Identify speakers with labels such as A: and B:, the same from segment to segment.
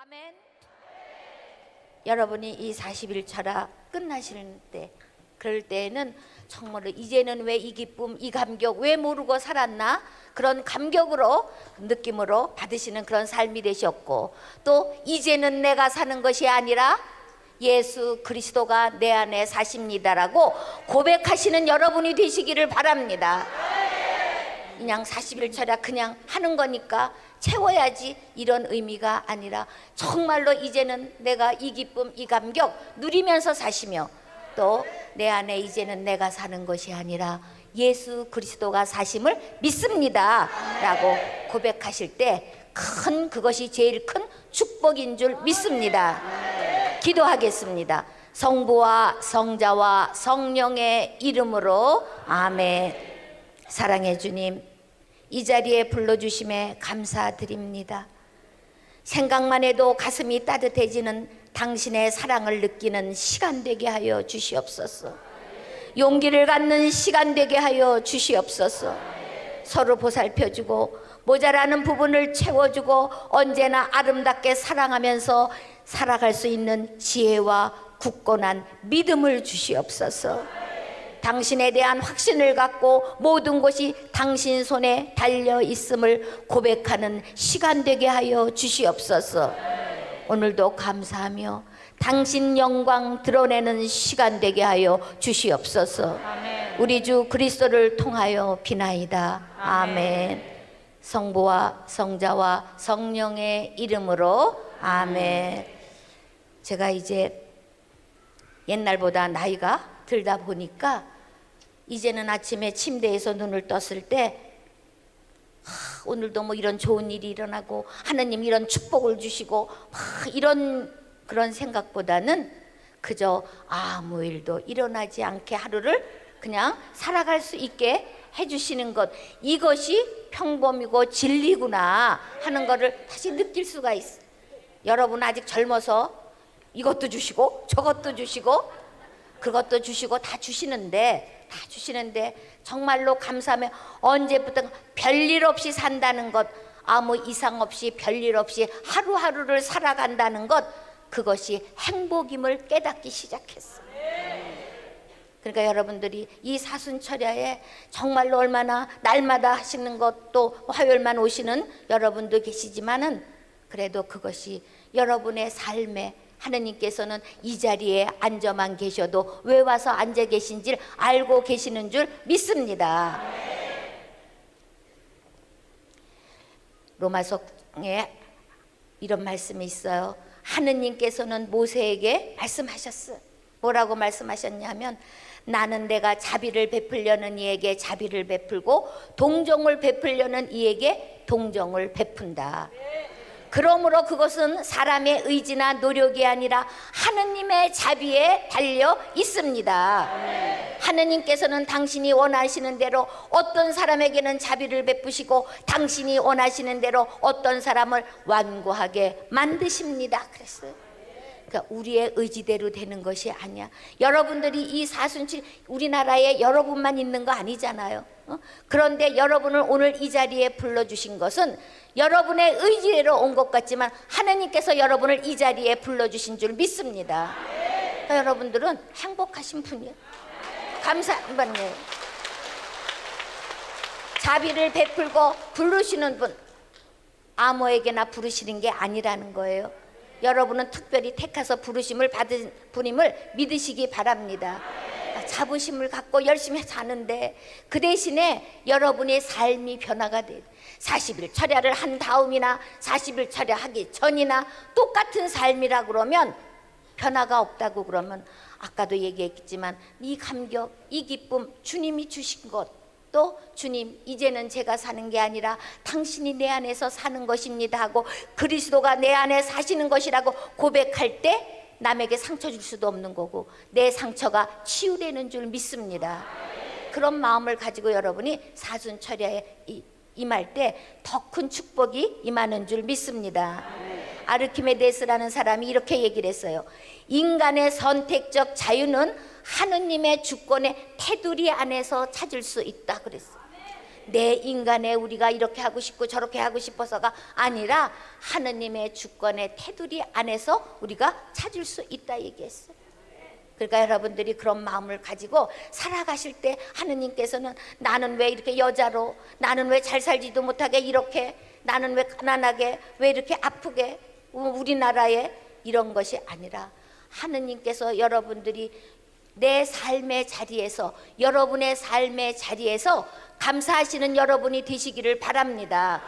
A: 아멘. 여러분이 이 40일차라 끝나시는 때, 그럴 때에는 정말로 이제는 왜 이 기쁨, 이 감격, 왜 모르고 살았나? 그런 감격으로, 느낌으로 받으시는 그런 삶이 되셨고, 또 이제는 내가 사는 것이 아니라 예수 그리스도가 내 안에 사십니다라고 고백하시는 여러분이 되시기를 바랍니다. 그냥 40일차라 그냥 하는 거니까 채워야지, 이런 의미가 아니라 정말로 이제는 내가 이 기쁨, 이 감격 누리면서 사시며, 또 내 안에 이제는 내가 사는 것이 아니라 예수 그리스도가 사심을 믿습니다 라고 고백하실 때 큰, 그것이 제일 큰 축복인 줄 믿습니다. 기도하겠습니다. 성부와 성자와 성령의 이름으로 아멘. 사랑의 주님, 이 자리에 불러주심에 감사드립니다. 생각만 해도 가슴이 따뜻해지는 당신의 사랑을 느끼는 시간 되게 하여 주시옵소서. 용기를 갖는 시간 되게 하여 주시옵소서. 서로 보살펴주고 모자라는 부분을 채워주고 언제나 아름답게 사랑하면서 살아갈 수 있는 지혜와 굳건한 믿음을 주시옵소서. 당신에 대한 확신을 갖고 모든 것이 당신 손에 달려 있음을 고백하는 시간 되게 하여 주시옵소서. 오늘도 감사하며 당신 영광 드러내는 시간 되게 하여 주시옵소서. 아멘. 우리 주 그리스도를 통하여 비나이다. 아멘. 성부와 성자와 성령의 이름으로 아멘. 제가 이제 옛날보다 나이가 들다 보니까 이제는 아침에 침대에서 눈을 떴을 때 오늘도 뭐 이런 좋은 일이 일어나고 하느님 이런 축복을 주시고 이런 그런 생각보다는 그저 아무 일도 일어나지 않게 하루를 그냥 살아갈 수 있게 해주시는 것, 이것이 평범이고 진리구나 하는 것을 다시 느낄 수가 있어요. 여러분 아직 젊어서 이것도 주시고 저것도 주시고 그것도 주시고 다 주시는데 정말로 감사하며 언제부터 별일 없이 산다는 것, 아무 이상 없이 별일 없이 하루하루를 살아간다는 것, 그것이 행복임을 깨닫기 시작했어요. 그러니까 여러분들이 이 사순철야에 정말로 얼마나 날마다 하시는 것, 또 화요일만 오시는 여러분도 계시지만은 그래도 그것이 여러분의 삶에 하느님께서는 이 자리에 앉아만 계셔도 왜 와서 앉아 계신지를 알고 계시는 줄 믿습니다. 로마서에 이런 말씀이 있어요. 하느님께서는 모세에게 말씀하셨어요. 뭐라고 말씀하셨냐면, 나는 내가 자비를 베풀려는 이에게 자비를 베풀고 동정을 베풀려는 이에게 동정을 베푼다. 그러므로 그것은 사람의 의지나 노력이 아니라 하느님의 자비에 달려 있습니다. 하느님께서는 당신이 원하시는 대로 어떤 사람에게는 자비를 베푸시고 당신이 원하시는 대로 어떤 사람을 완고하게 만드십니다. 그랬어요. 그러니까 우리의 의지대로 되는 것이 아니야. 여러분들이 이 사순칠 우리나라에 여러분만 있는 거 아니잖아요. 그런데 여러분을 오늘 이 자리에 불러주신 것은 여러분의 의지대로 온 것 같지만 하나님께서 여러분을 이 자리에 불러주신 줄 믿습니다. 그러니까 여러분들은 행복하신 분이에요. 감사한 분이에요. 자비를 베풀고 부르시는 분, 아무에게나 부르시는 게 아니라는 거예요. 여러분은 특별히 택해서 부르심을 받은 분임을 믿으시기 바랍니다. 자부심을 갖고 열심히 사는데 그 대신에 여러분의 삶이 변화가 돼. 40일 철야를 한 다음이나 40일 철야 하기 전이나 똑같은 삶이라 그러면 변화가 없다고 그러면 아까도 얘기했지만 이 감격, 이 기쁨, 주님이 주신 것, 또 주님 이제는 제가 사는 게 아니라 당신이 내 안에서 사는 것입니다 하고 그리스도가 내 안에 사시는 것이라고 고백할 때 남에게 상처 줄 수도 없는 거고 내 상처가 치유되는 줄 믿습니다. 그런 마음을 가지고 여러분이 사순철야에 임할 때 더 큰 축복이 임하는 줄 믿습니다. 아르키메데스라는 사람이 이렇게 얘기를 했어요. 인간의 선택적 자유는 하느님의 주권의 테두리 안에서 찾을 수 있다 그랬어요. 내 인간의 우리가 이렇게 하고 싶고 저렇게 하고 싶어서가 아니라 하느님의 주권의 테두리 안에서 우리가 찾을 수 있다 얘기했어요. 그러니까 여러분들이 그런 마음을 가지고 살아가실 때 하느님께서는 나는 왜 이렇게 여자로, 나는 왜 잘 살지도 못하게 이렇게, 나는 왜 가난하게, 왜 이렇게 아프게, 우리나라에 이런 것이 아니라 하느님께서 여러분들이 내 삶의 자리에서, 여러분의 삶의 자리에서 감사하시는 여러분이 되시기를 바랍니다.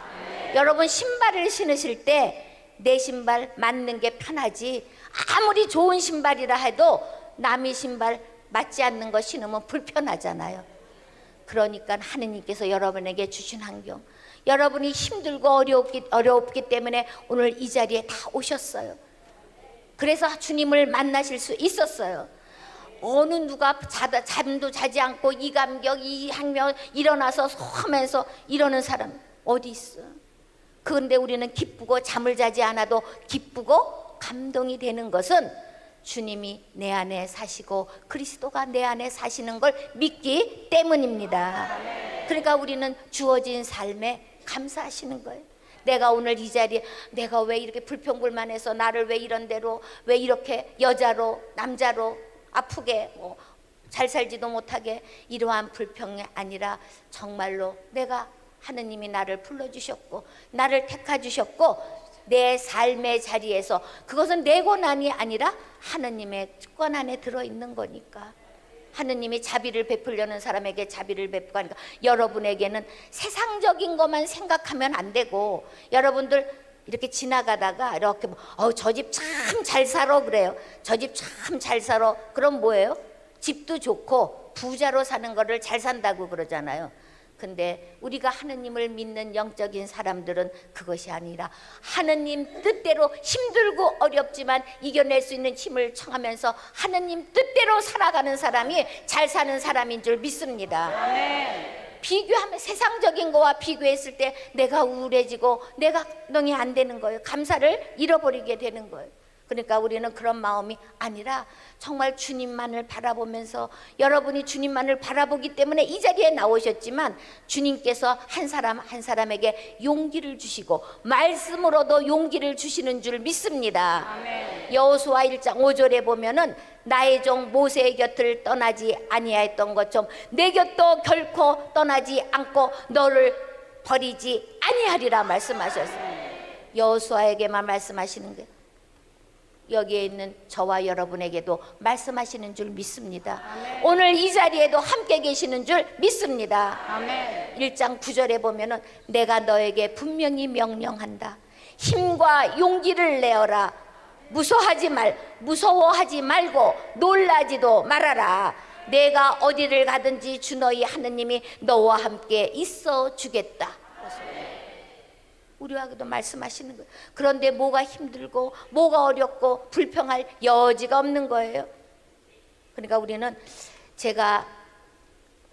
A: 여러분 신발을 신으실 때 내 신발 맞는 게 편하지, 아무리 좋은 신발이라 해도 남의 신발 맞지 않는 거 신으면 불편하잖아요. 그러니까 하느님께서 여러분에게 주신 환경, 여러분이 힘들고 어렵기 때문에 오늘 이 자리에 다 오셨어요. 그래서 주님을 만나실 수 있었어요. 어느 누가 잠도 자지 않고 이 감격 이 향명 일어나서 하면서 이러는 사람 어디 있어? 그런데 우리는 기쁘고 잠을 자지 않아도 기쁘고 감동이 되는 것은 주님이 내 안에 사시고 그리스도가 내 안에 사시는 걸 믿기 때문입니다. 그러니까 우리는 주어진 삶에 감사하시는 거예요. 내가 오늘 이 자리에 내가 왜 이렇게 불평불만해서 나를 왜 이런 대로, 왜 이렇게 여자로 남자로 아프게 잘 살지도 못하게, 이러한 불평이 아니라 정말로 내가 하느님이 나를 불러주셨고 나를 택하주셨고 내 삶의 자리에서, 그것은 내 권한이 아니라 하느님의 권 안에 들어있는 거니까. 하느님이 자비를 베풀려는 사람에게 자비를 베풀고 하니까 여러분에게는 세상적인 것만 생각하면 안 되고, 여러분들 이렇게 지나가다가 이렇게 저 집 참 잘 살아 그래요. 저 집 참 잘 살아. 그럼 뭐예요? 집도 좋고 부자로 사는 거를 잘 산다고 그러잖아요. 근데 우리가 하느님을 믿는 영적인 사람들은 그것이 아니라 하느님 뜻대로 힘들고 어렵지만 이겨낼 수 있는 힘을 청하면서 하느님 뜻대로 살아가는 사람이 잘 사는 사람인 줄 믿습니다. 아멘. 비교하면 세상적인 거와 비교했을 때 내가 우울해지고 내가 감동이 안 되는 거예요. 감사를 잃어버리게 되는 거예요. 그러니까 우리는 그런 마음이 아니라 정말 주님만을 바라보면서, 여러분이 주님만을 바라보기 때문에 이 자리에 나오셨지만 주님께서 한 사람 한 사람에게 용기를 주시고 말씀으로도 용기를 주시는 줄 믿습니다. 아멘. 여호수아 1장 5절에 보면은 나의 종 모세의 곁을 떠나지 아니하였던 것처럼 내 곁도 결코 떠나지 않고 너를 버리지 아니하리라 말씀하셨어요. 여호수아에게만 말씀하시는 거예요. 여기에 있는 저와 여러분에게도 말씀하시는 줄 믿습니다. 아멘. 오늘 이 자리에도 함께 계시는 줄 믿습니다. 아멘. 1장 9절에 보면은 내가 너에게 분명히 명령한다. 힘과 용기를 내어라. 무서워하지 말고 놀라지도 말아라. 내가 어디를 가든지 주 너희 하느님이 너와 함께 있어 주겠다. 우리와도 말씀하시는 거예요. 그런데 뭐가 힘들고 뭐가 어렵고 불평할 여지가 없는 거예요. 그러니까 우리는, 제가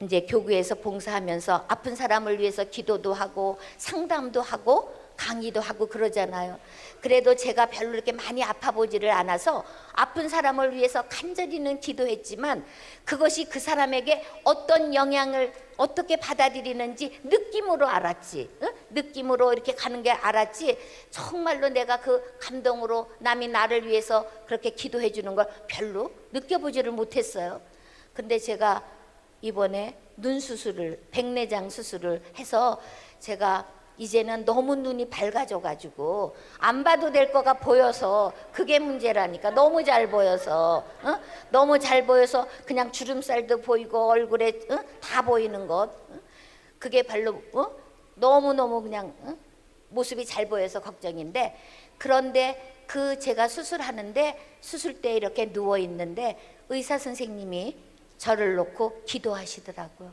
A: 이제 교구에서 봉사하면서 아픈 사람을 위해서 기도도 하고 상담도 하고 강의도 하고 그러잖아요. 그래도 제가 별로 이렇게 많이 아파 보지를 않아서 아픈 사람을 위해서 간절히는 기도했지만 그것이 그 사람에게 어떤 영향을 어떻게 받아들이는지 느낌으로 알았지. 응? 느낌으로 이렇게 가는 게 알았지, 정말로 내가 그 감동으로 남이 나를 위해서 그렇게 기도해 주는 걸 별로 느껴보지를 못했어요. 근데 제가 이번에 눈 수술을, 백내장 수술을 해서 제가 이제는 너무 눈이 밝아져가지고 안 봐도 될 거가 보여서, 그게 문제라니까. 너무 잘 보여서, 너무 잘 보여서 그냥 주름살도 보이고 얼굴에 다 보이는 것, 그게 별로 너무너무 그냥 모습이 잘 보여서 걱정인데, 그런데 그 제가 수술하는데 수술 때 이렇게 누워 있는데 의사 선생님이 저를 놓고 기도하시더라고요.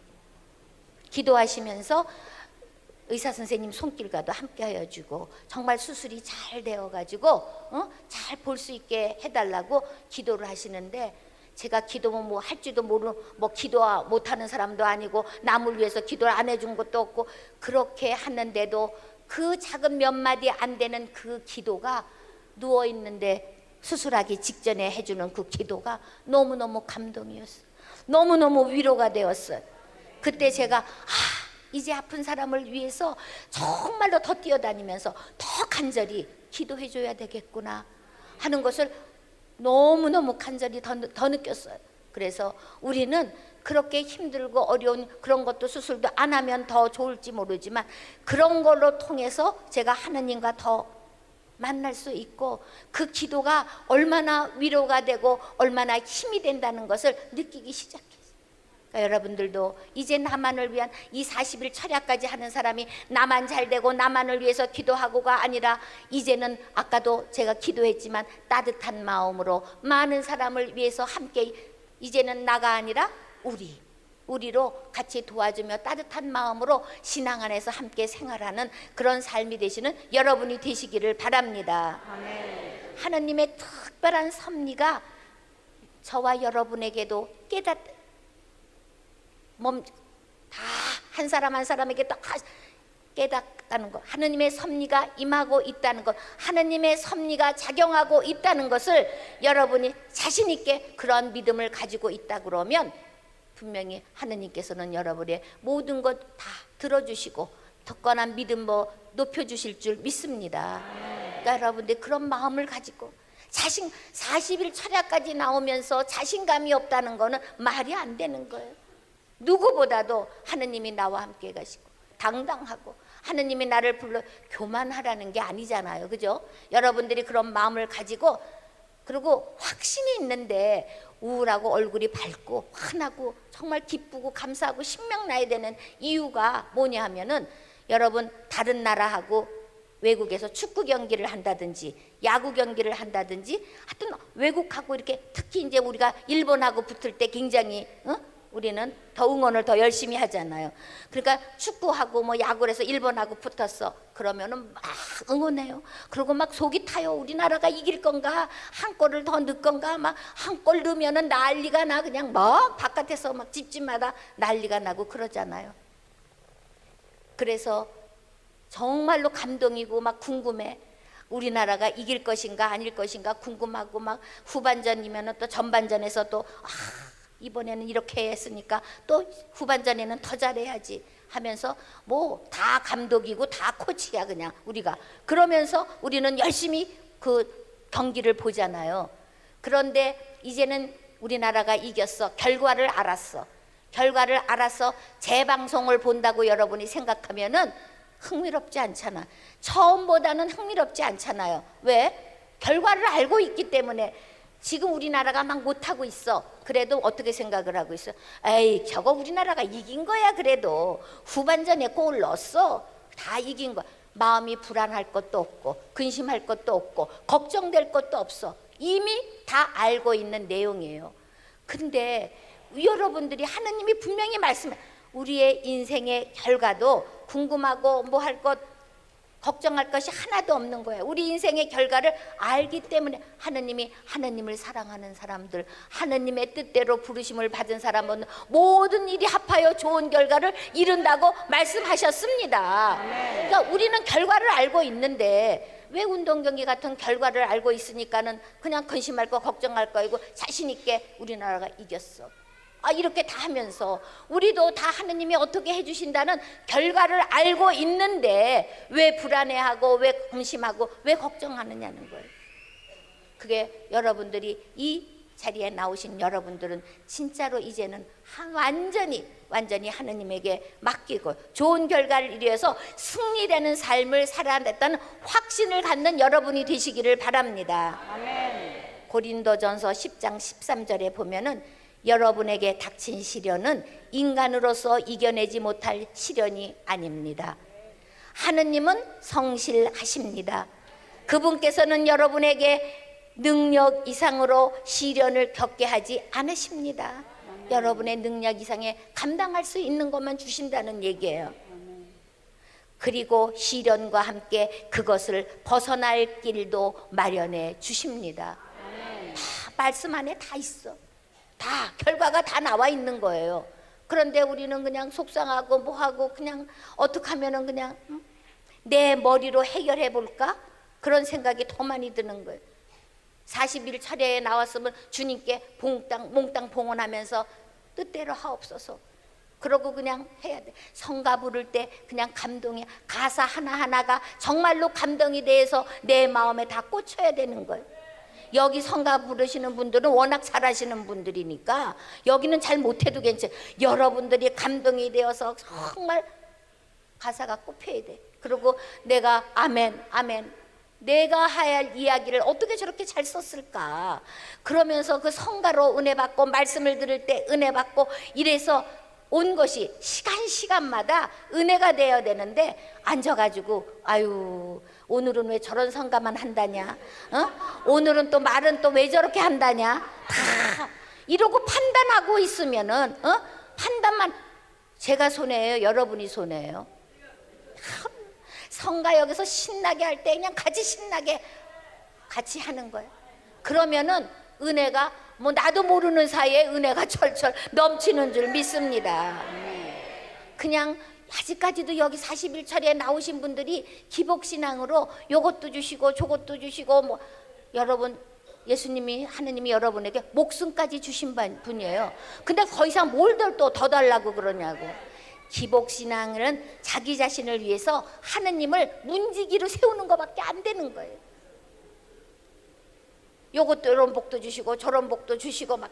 A: 기도하시면서 의사 선생님 손길과도 함께 하여 주고 정말 수술이 잘 되어가지고 잘 볼 수 있게 해달라고 기도를 하시는데, 제가 기도면 뭐 할지도 모르는, 뭐 기도 못하는 사람도 아니고 남을 위해서 기도를 안 해준 것도 없고, 그렇게 하는데도 그 작은 몇 마디 안 되는 그 기도가, 누워있는데 수술하기 직전에 해주는 그 기도가 너무너무 감동이었어요. 너무너무 위로가 되었어요. 그때 제가 이제 아픈 사람을 위해서 정말로 더 뛰어다니면서 더 간절히 기도해 줘야 되겠구나 하는 것을 너무너무 간절히 더 느꼈어요. 그래서 우리는 그렇게 힘들고 어려운 그런 것도 수술도 안 하면 더 좋을지 모르지만 그런 걸로 통해서 제가 하느님과 더 만날 수 있고 그 기도가 얼마나 위로가 되고 얼마나 힘이 된다는 것을 느끼기 시작했어요. 그러니까 여러분들도 이제 나만을 위한 이 40일 철야까지 하는 사람이 나만 잘 되고 나만을 위해서 기도하고가 아니라 이제는 아까도 제가 기도했지만 따뜻한 마음으로 많은 사람을 위해서 함께 이제는 나가 아니라 우리로 같이 도와주며 따뜻한 마음으로 신앙 안에서 함께 생활하는 그런 삶이 되시는 여러분이 되시기를 바랍니다. 아멘. 하나님의 특별한 섭리가 저와 여러분에게도 다 한 사람 한 사람에게 다 깨닫다는 것, 하느님의 섭리가 임하고 있다는 것, 하느님의 섭리가 작용하고 있다는 것을 여러분이 자신 있게 그런 믿음을 가지고 있다 그러면 분명히 하느님께서는 여러분의 모든 것 다 들어주시고 덕건한 믿음 높여주실 줄 믿습니다. 그러니까 여러분들 그런 마음을 가지고 40일 철야까지 나오면서 자신감이 없다는 거는 말이 안 되는 거예요. 누구보다도 하느님이 나와 함께 가시고 당당하고 하느님이 나를 불러 교만하라는 게 아니잖아요. 그죠? 여러분들이 그런 마음을 가지고 그리고 확신이 있는데 우울하고 얼굴이 밝고 환하고 정말 기쁘고 감사하고 신명나야 되는 이유가 뭐냐 하면은 여러분 다른 나라하고 외국에서 축구 경기를 한다든지 야구 경기를 한다든지 하여튼 외국하고 이렇게 특히 이제 우리가 일본하고 붙을 때 굉장히 우리는 더 응원을 더 열심히 하잖아요. 그러니까 축구하고 뭐 야구를 해서 일본하고 붙었어. 그러면은 막 응원해요. 그리고 막 속이 타요. 우리나라가 이길 건가? 한 골을 더 넣을 건가? 막 한 골 넣으면은 난리가 나. 그냥 막 바깥에서 막 집집마다 난리가 나고 그러잖아요. 그래서 정말로 감동이고 막 궁금해. 우리나라가 이길 것인가 아닐 것인가 궁금하고 막 후반전이면은 또 전반전에서 또 이번에는 이렇게 했으니까 또 후반전에는 더 잘해야지 하면서 뭐 다 감독이고 다 코치야 그냥 우리가. 그러면서 우리는 열심히 그 경기를 보잖아요. 그런데 이제는 우리나라가 이겼어. 결과를 알아서 재방송을 본다고 여러분이 생각하면은 흥미롭지 않잖아. 처음보다는 흥미롭지 않잖아요. 왜? 결과를 알고 있기 때문에. 지금 우리나라가 막 못하고 있어. 그래도 어떻게 생각을 하고 있어? 에이 저거 우리나라가 이긴 거야. 그래도 후반전에 골 넣었어. 다 이긴 거야. 마음이 불안할 것도 없고 근심할 것도 없고 걱정될 것도 없어. 이미 다 알고 있는 내용이에요. 근데 여러분들이 하느님이 분명히 말씀해 우리의 인생의 결과도 궁금하고 뭐 할 것 걱정할 것이 하나도 없는 거예요. 우리 인생의 결과를 알기 때문에 하느님이 하느님을 사랑하는 사람들, 하느님의 뜻대로 부르심을 받은 사람은 모든 일이 합하여 좋은 결과를 이룬다고 말씀하셨습니다. 그러니까 우리는 결과를 알고 있는데 왜 운동 경기 같은 결과를 알고 있으니까는 그냥 근심할 거 걱정할 거이고 자신 있게 우리나라가 이겼어. 이렇게 다 하면서 우리도 다 하느님이 어떻게 해주신다는 결과를 알고 있는데 왜 불안해하고 왜 근심하고 왜 걱정하느냐는 거예요. 그게 여러분들이 이 자리에 나오신 여러분들은 진짜로 이제는 완전히 하느님에게 맡기고 좋은 결과를 이루어서 승리되는 삶을 살아냈다는 확신을 갖는 여러분이 되시기를 바랍니다. 아멘. 고린도전서 10장 13절에 보면은 여러분에게 닥친 시련은 인간으로서 이겨내지 못할 시련이 아닙니다. 하느님은 성실하십니다. 그분께서는 여러분에게 능력 이상으로 시련을 겪게 하지 않으십니다. 여러분의 능력 이상에 감당할 수 있는 것만 주신다는 얘기예요. 그리고 시련과 함께 그것을 벗어날 길도 마련해 주십니다. 다 말씀 안에 다 있어. 다 결과가 다 나와 있는 거예요. 그런데 우리는 그냥 속상하고 뭐하고 그냥 어떻게 하면은 그냥 내 머리로 해결해 볼까? 그런 생각이 더 많이 드는 거예요. 40일 차례에 나왔으면 주님께 몽땅 봉헌하면서 뜻대로 하옵소서. 그러고 그냥 해야 돼. 성가 부를 때 그냥 감동이야. 가사 하나하나가 정말로 감동이 돼서 내 마음에 다 꽂혀야 되는 거예요. 여기 성가 부르시는 분들은 워낙 잘하시는 분들이니까 여기는 잘 못해도 괜찮아요. 여러분들이 감동이 되어서 정말 가사가 꼽혀야 돼. 그리고 내가 아멘 아멘, 내가 해야 할 이야기를 어떻게 저렇게 잘 썼을까, 그러면서 그 성가로 은혜 받고 말씀을 들을 때 은혜 받고 이래서 온 것이 시간마다 은혜가 되어야 되는데, 앉아가지고 아유 오늘은 왜 저런 성가만 한다냐, 오늘은 또 말은 또 왜 저렇게 한다냐, 다 이러고 판단하고 있으면은 판단만 제가 손해예요, 여러분이 손해예요. 성가 여기서 신나게 할 때 그냥 같이 신나게 같이 하는 거예요. 그러면은 은혜가 뭐 나도 모르는 사이에 은혜가 철철 넘치는 줄 믿습니다. 그냥 아직까지도 여기 41차례에 나오신 분들이 기복신앙으로 요것도 주시고 저것도 주시고, 뭐 여러분 예수님이, 하느님이 여러분에게 목숨까지 주신 분이에요. 근데 더 이상 뭘 더 달라고 그러냐고. 기복신앙은 자기 자신을 위해서 하느님을 문지기로 세우는 것밖에 안 되는 거예요. 요것도 이런 복도 주시고 저런 복도 주시고, 막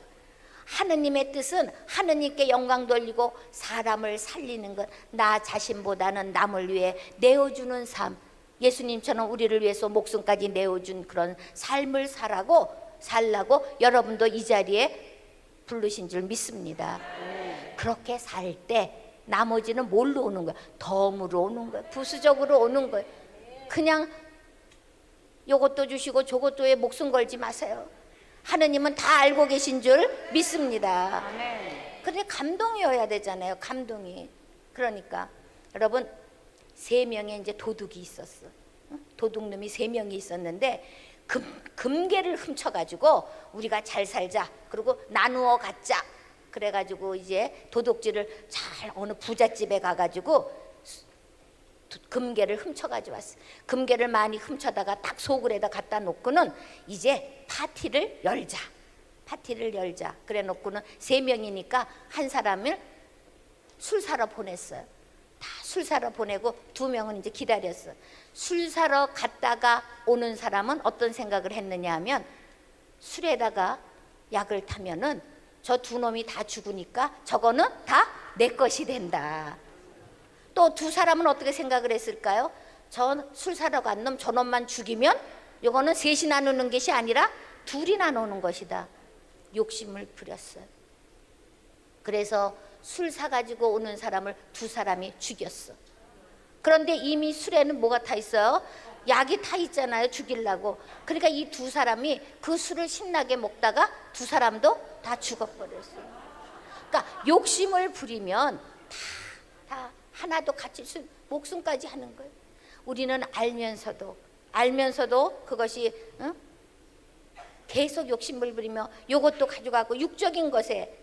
A: 하느님의 뜻은 하느님께 영광 돌리고 사람을 살리는 것, 나 자신보다는 남을 위해 내어주는 삶, 예수님처럼 우리를 위해서 목숨까지 내어준 그런 삶을 살라고 여러분도 이 자리에 부르신 줄 믿습니다. 그렇게 살 때 나머지는 뭘로 오는 거야? 덤으로 오는 거야. 부수적으로 오는 거야. 그냥 요것도 주시고 저것도에 목숨 걸지 마세요. 하느님은 다 알고 계신 줄 믿습니다. 그런데 감동이어야 되잖아요. 감동이. 그러니까 여러분, 3명의 이제 도둑이 있었어. 도둑놈이 3명이 있었는데 금괴를 훔쳐가지고 우리가 잘 살자, 그리고 나누어 갖자, 그래가지고 이제 도둑질을 잘 어느 부잣집에 가가지고 금괴를 훔쳐가지고 왔어. 금괴를 많이 훔쳐다가 딱 소굴에다 갖다 놓고는 이제 파티를 열자 그래 놓고는 3명이니까 한 사람을 술 사러 보냈어요. 다 술 사러 보내고 2명은 이제 기다렸어. 술 사러 갔다가 오는 사람은 어떤 생각을 했느냐 하면, 술에다가 약을 타면은 저 2놈이 다 죽으니까 저거는 다 내 것이 된다. 또 2 사람은 어떻게 생각을 했을까요? 저 술 사러 간 놈 저놈만 죽이면 이거는 셋이 나누는 것이 아니라 2이 나누는 것이다. 욕심을 부렸어요. 그래서 술 사가지고 오는 사람을 2 사람이 죽였어. 그런데 이미 술에는 뭐가 타 있어요? 약이 타 있잖아요, 죽이려고. 그러니까 이 2 사람이 그 술을 신나게 먹다가 2 사람도 다 죽어버렸어요. 그러니까 욕심을 부리면 다 하나도 같이 목숨까지 하는 거예요. 우리는 알면서도 그것이 계속 욕심을 부리며 요것도 가져가고 육적인 것에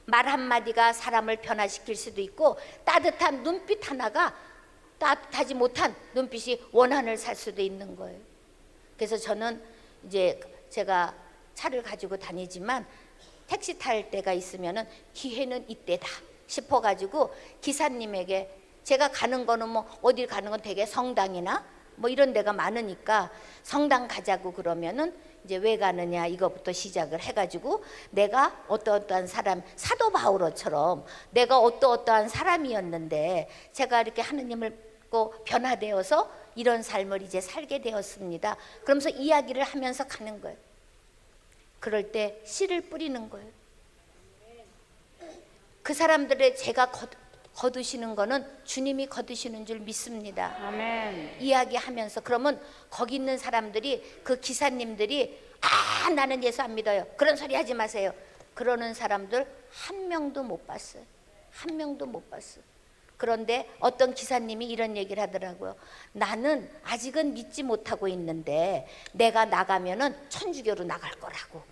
A: 말 한마디가 사람을 변화시킬 수도 있고, 따뜻한 눈빛 하나가 따뜻하지 못한 눈빛이 원한을 살 수도 있는 거예요. 그래서 저는 이제 제가 차를 가지고 다니지만 택시 탈 때가 있으면은 기회는 이때다 싶어가지고 기사님에게, 제가 가는 거는 뭐 어딜 가는 건 되게 성당이나 뭐 이런 데가 많으니까 성당 가자고 그러면은 이제 왜 가느냐 이거부터 시작을 해가지고, 내가 어떠한 사람, 사도 바오로처럼 내가 어떠한 사람이었는데 제가 이렇게 하느님을 믿고 변화되어서 이런 삶을 이제 살게 되었습니다. 그러면서 이야기를 하면서 가는 거예요. 그럴 때 씨를 뿌리는 거예요. 그 사람들의 제가 거두시는 거는 주님이 거두시는 줄 믿습니다.
B: 아멘.
A: 이야기하면서, 그러면 거기 있는 사람들이, 그 기사님들이 나는 예수 안 믿어요, 그런 소리 하지 마세요, 그러는 사람들 한 명도 못 봤어요. 한 명도 못 봤어요. 그런데 어떤 기사님이 이런 얘기를 하더라고요. 나는 아직은 믿지 못하고 있는데 내가 나가면은 천주교로 나갈 거라고.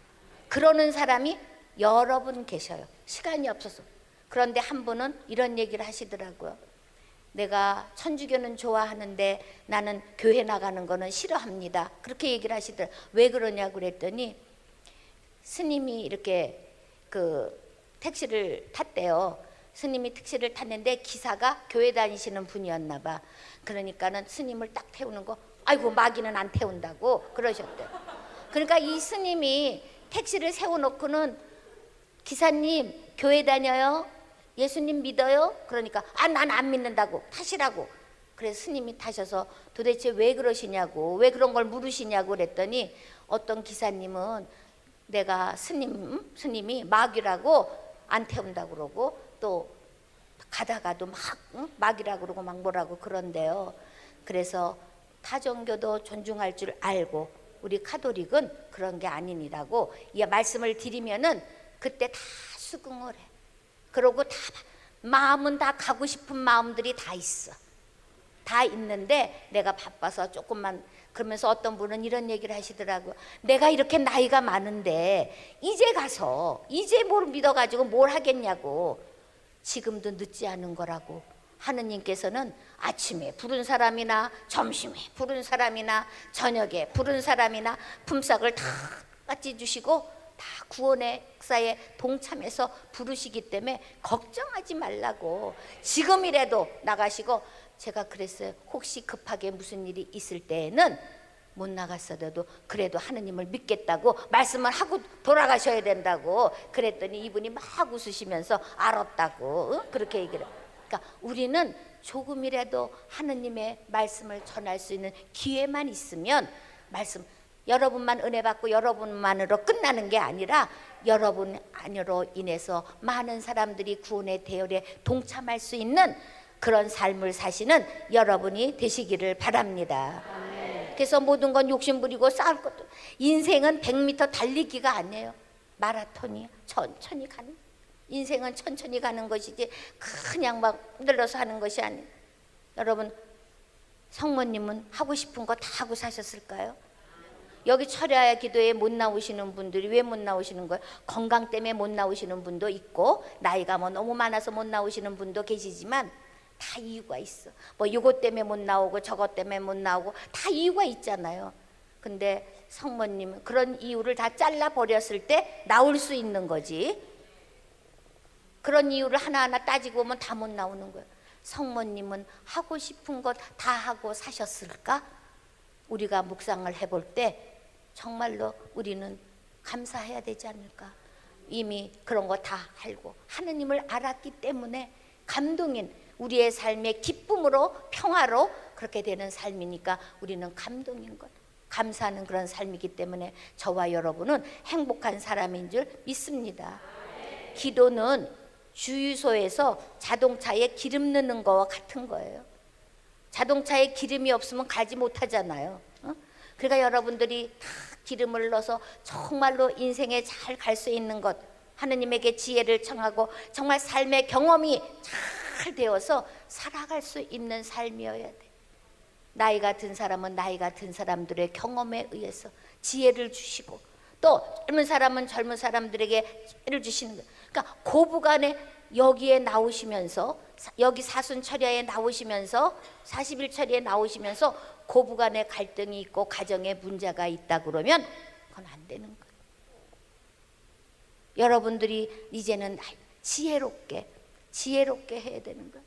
A: 그러는 사람이 여러 분 계셔요. 시간이 없어서. 그런데 한 분은 이런 얘기를 하시더라고요. 내가 천주교는 좋아하는데 나는 교회 나가는 거는 싫어합니다. 그렇게 얘기를 하시더라고요. 왜 그러냐고 그랬더니, 스님이 이렇게 그 택시를 탔대요. 스님이 택시를 탔는데 기사가 교회 다니시는 분이었나 봐. 그러니까는 스님을 딱 태우는 거, 아이고 마귀는 안 태운다고 그러셨대. 그러니까 이 스님이 택시를 세워놓고는 기사님 교회 다녀요? 예수님 믿어요? 그러니까 난 안 믿는다고, 타시라고. 그래서 스님이 타셔서 도대체 왜 그러시냐고, 왜 그런 걸 물으시냐고 그랬더니 어떤 기사님은 내가 스님이 마귀라고 안 태운다고 그러고, 또 가다가도 막 마귀라고 그러고 막 뭐라고 그런데요. 그래서 타종교도 존중할 줄 알고 우리 카톨릭은 그런 게 아니니라고 이 말씀을 드리면은 그때 다 수긍을 해. 그러고 다 마음은 다 가고 싶은 마음들이 다 있어. 다 있는데 내가 바빠서 조금만, 그러면서 어떤 분은 이런 얘기를 하시더라고요. 내가 이렇게 나이가 많은데 이제 가서 이제 뭘 믿어가지고 뭘 하겠냐고. 지금도 늦지 않은 거라고. 하느님께서는 아침에 부른 사람이나 점심에 부른 사람이나 저녁에 부른 사람이나 품삯을 다 같이 주시고 다 구원의 역사에 동참해서 부르시기 때문에 걱정하지 말라고. 지금이라도 나가시고, 제가 그랬어요. 혹시 급하게 무슨 일이 있을 때에는 못 나갔어도 그래도 하느님을 믿겠다고 말씀을 하고 돌아가셔야 된다고 그랬더니 이분이 막 웃으시면서 알았다고 그렇게 얘기를 해요. 그러니까 우리는 조금이라도 하느님의 말씀을 전할 수 있는 기회만 있으면, 말씀 여러분만 은혜 받고 여러분만으로 끝나는 게 아니라 여러분 안으로 인해서 많은 사람들이 구원의 대열에 동참할 수 있는 그런 삶을 사시는 여러분이 되시기를 바랍니다. 그래서 모든 건 욕심부리고 싸울 것도, 인생은 100m 달리기가 아니에요. 마라톤이에요. 천천히 가는, 인생은 천천히 가는 것이지 그냥 막 늘러서 하는 것이 아니에요. 여러분, 성모님은 하고 싶은 거 다 하고 사셨을까요? 여기 철야 기도에 못 나오시는 분들이 왜 못 나오시는 거예요? 건강 때문에 못 나오시는 분도 있고, 나이가 뭐 너무 많아서 못 나오시는 분도 계시지만 다 이유가 있어. 뭐 이것 때문에 못 나오고 저것 때문에 못 나오고 다 이유가 있잖아요. 근데 성모님은 그런 이유를 다 잘라 버렸을 때 나올 수 있는 거지. 그런 이유를 하나하나 따지고 보면 다 못 나오는 거예요. 성모님은 하고 싶은 것 다 하고 사셨을까? 우리가 묵상을 해볼 때 정말로 우리는 감사해야 되지 않을까? 이미 그런 거 다 알고 하느님을 알았기 때문에 감동인 우리의 삶의 기쁨으로 평화로 그렇게 되는 삶이니까 우리는 감동인 것, 감사하는 그런 삶이기 때문에 저와 여러분은 행복한 사람인 줄 믿습니다. 기도는 주유소에서 자동차에 기름 넣는 거와 같은 거예요. 자동차에 기름이 없으면 가지 못하잖아요. 그러니까 여러분들이 다 기름을 넣어서 정말로 인생에 잘 갈 수 있는 것, 하느님에게 지혜를 청하고 정말 삶의 경험이 잘 되어서 살아갈 수 있는 삶이어야 돼. 나이가 든 사람은 나이가 든 사람들의 경험에 의해서 지혜를 주시고, 또 젊은 사람은 젊은 사람들에게 지혜를 주시는 거예요. 그러니까 고부간에 여기에 나오시면서, 여기 사순철야에 나오시면서, 40일철야에 나오시면서 고부간에 갈등이 있고 가정에 문제가 있다 그러면 그건 안 되는 거예요. 여러분들이 이제는 지혜롭게 해야 되는 거예요.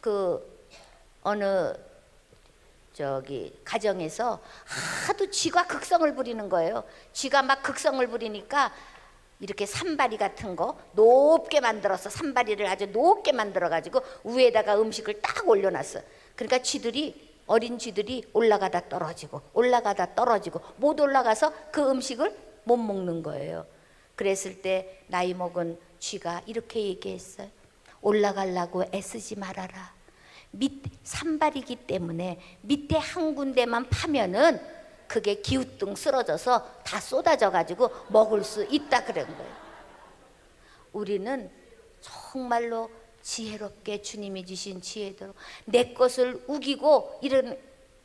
A: 그 어느 가정에서 하도 쥐가 극성을 부리는 거예요. 쥐가 막 극성을 부리니까 이렇게 산바리 같은 거 높게 만들어서, 산바리를 아주 높게 만들어 가지고 위에다가 음식을 딱 올려놨어. 그러니까 어린 쥐들이 올라가다 떨어지고 못 올라가서 그 음식을 못 먹는 거예요. 그랬을 때 나이 먹은 쥐가 이렇게 얘기했어요. 올라가려고 애쓰지 말아라. 산발이기 때문에 밑에 한 군데만 파면은 그게 기우뚱 쓰러져서 다 쏟아져 가지고 먹을 수 있다 그런 거예요. 우리는 정말로 지혜롭게 주님이 주신 지혜대로 내 것을 우기고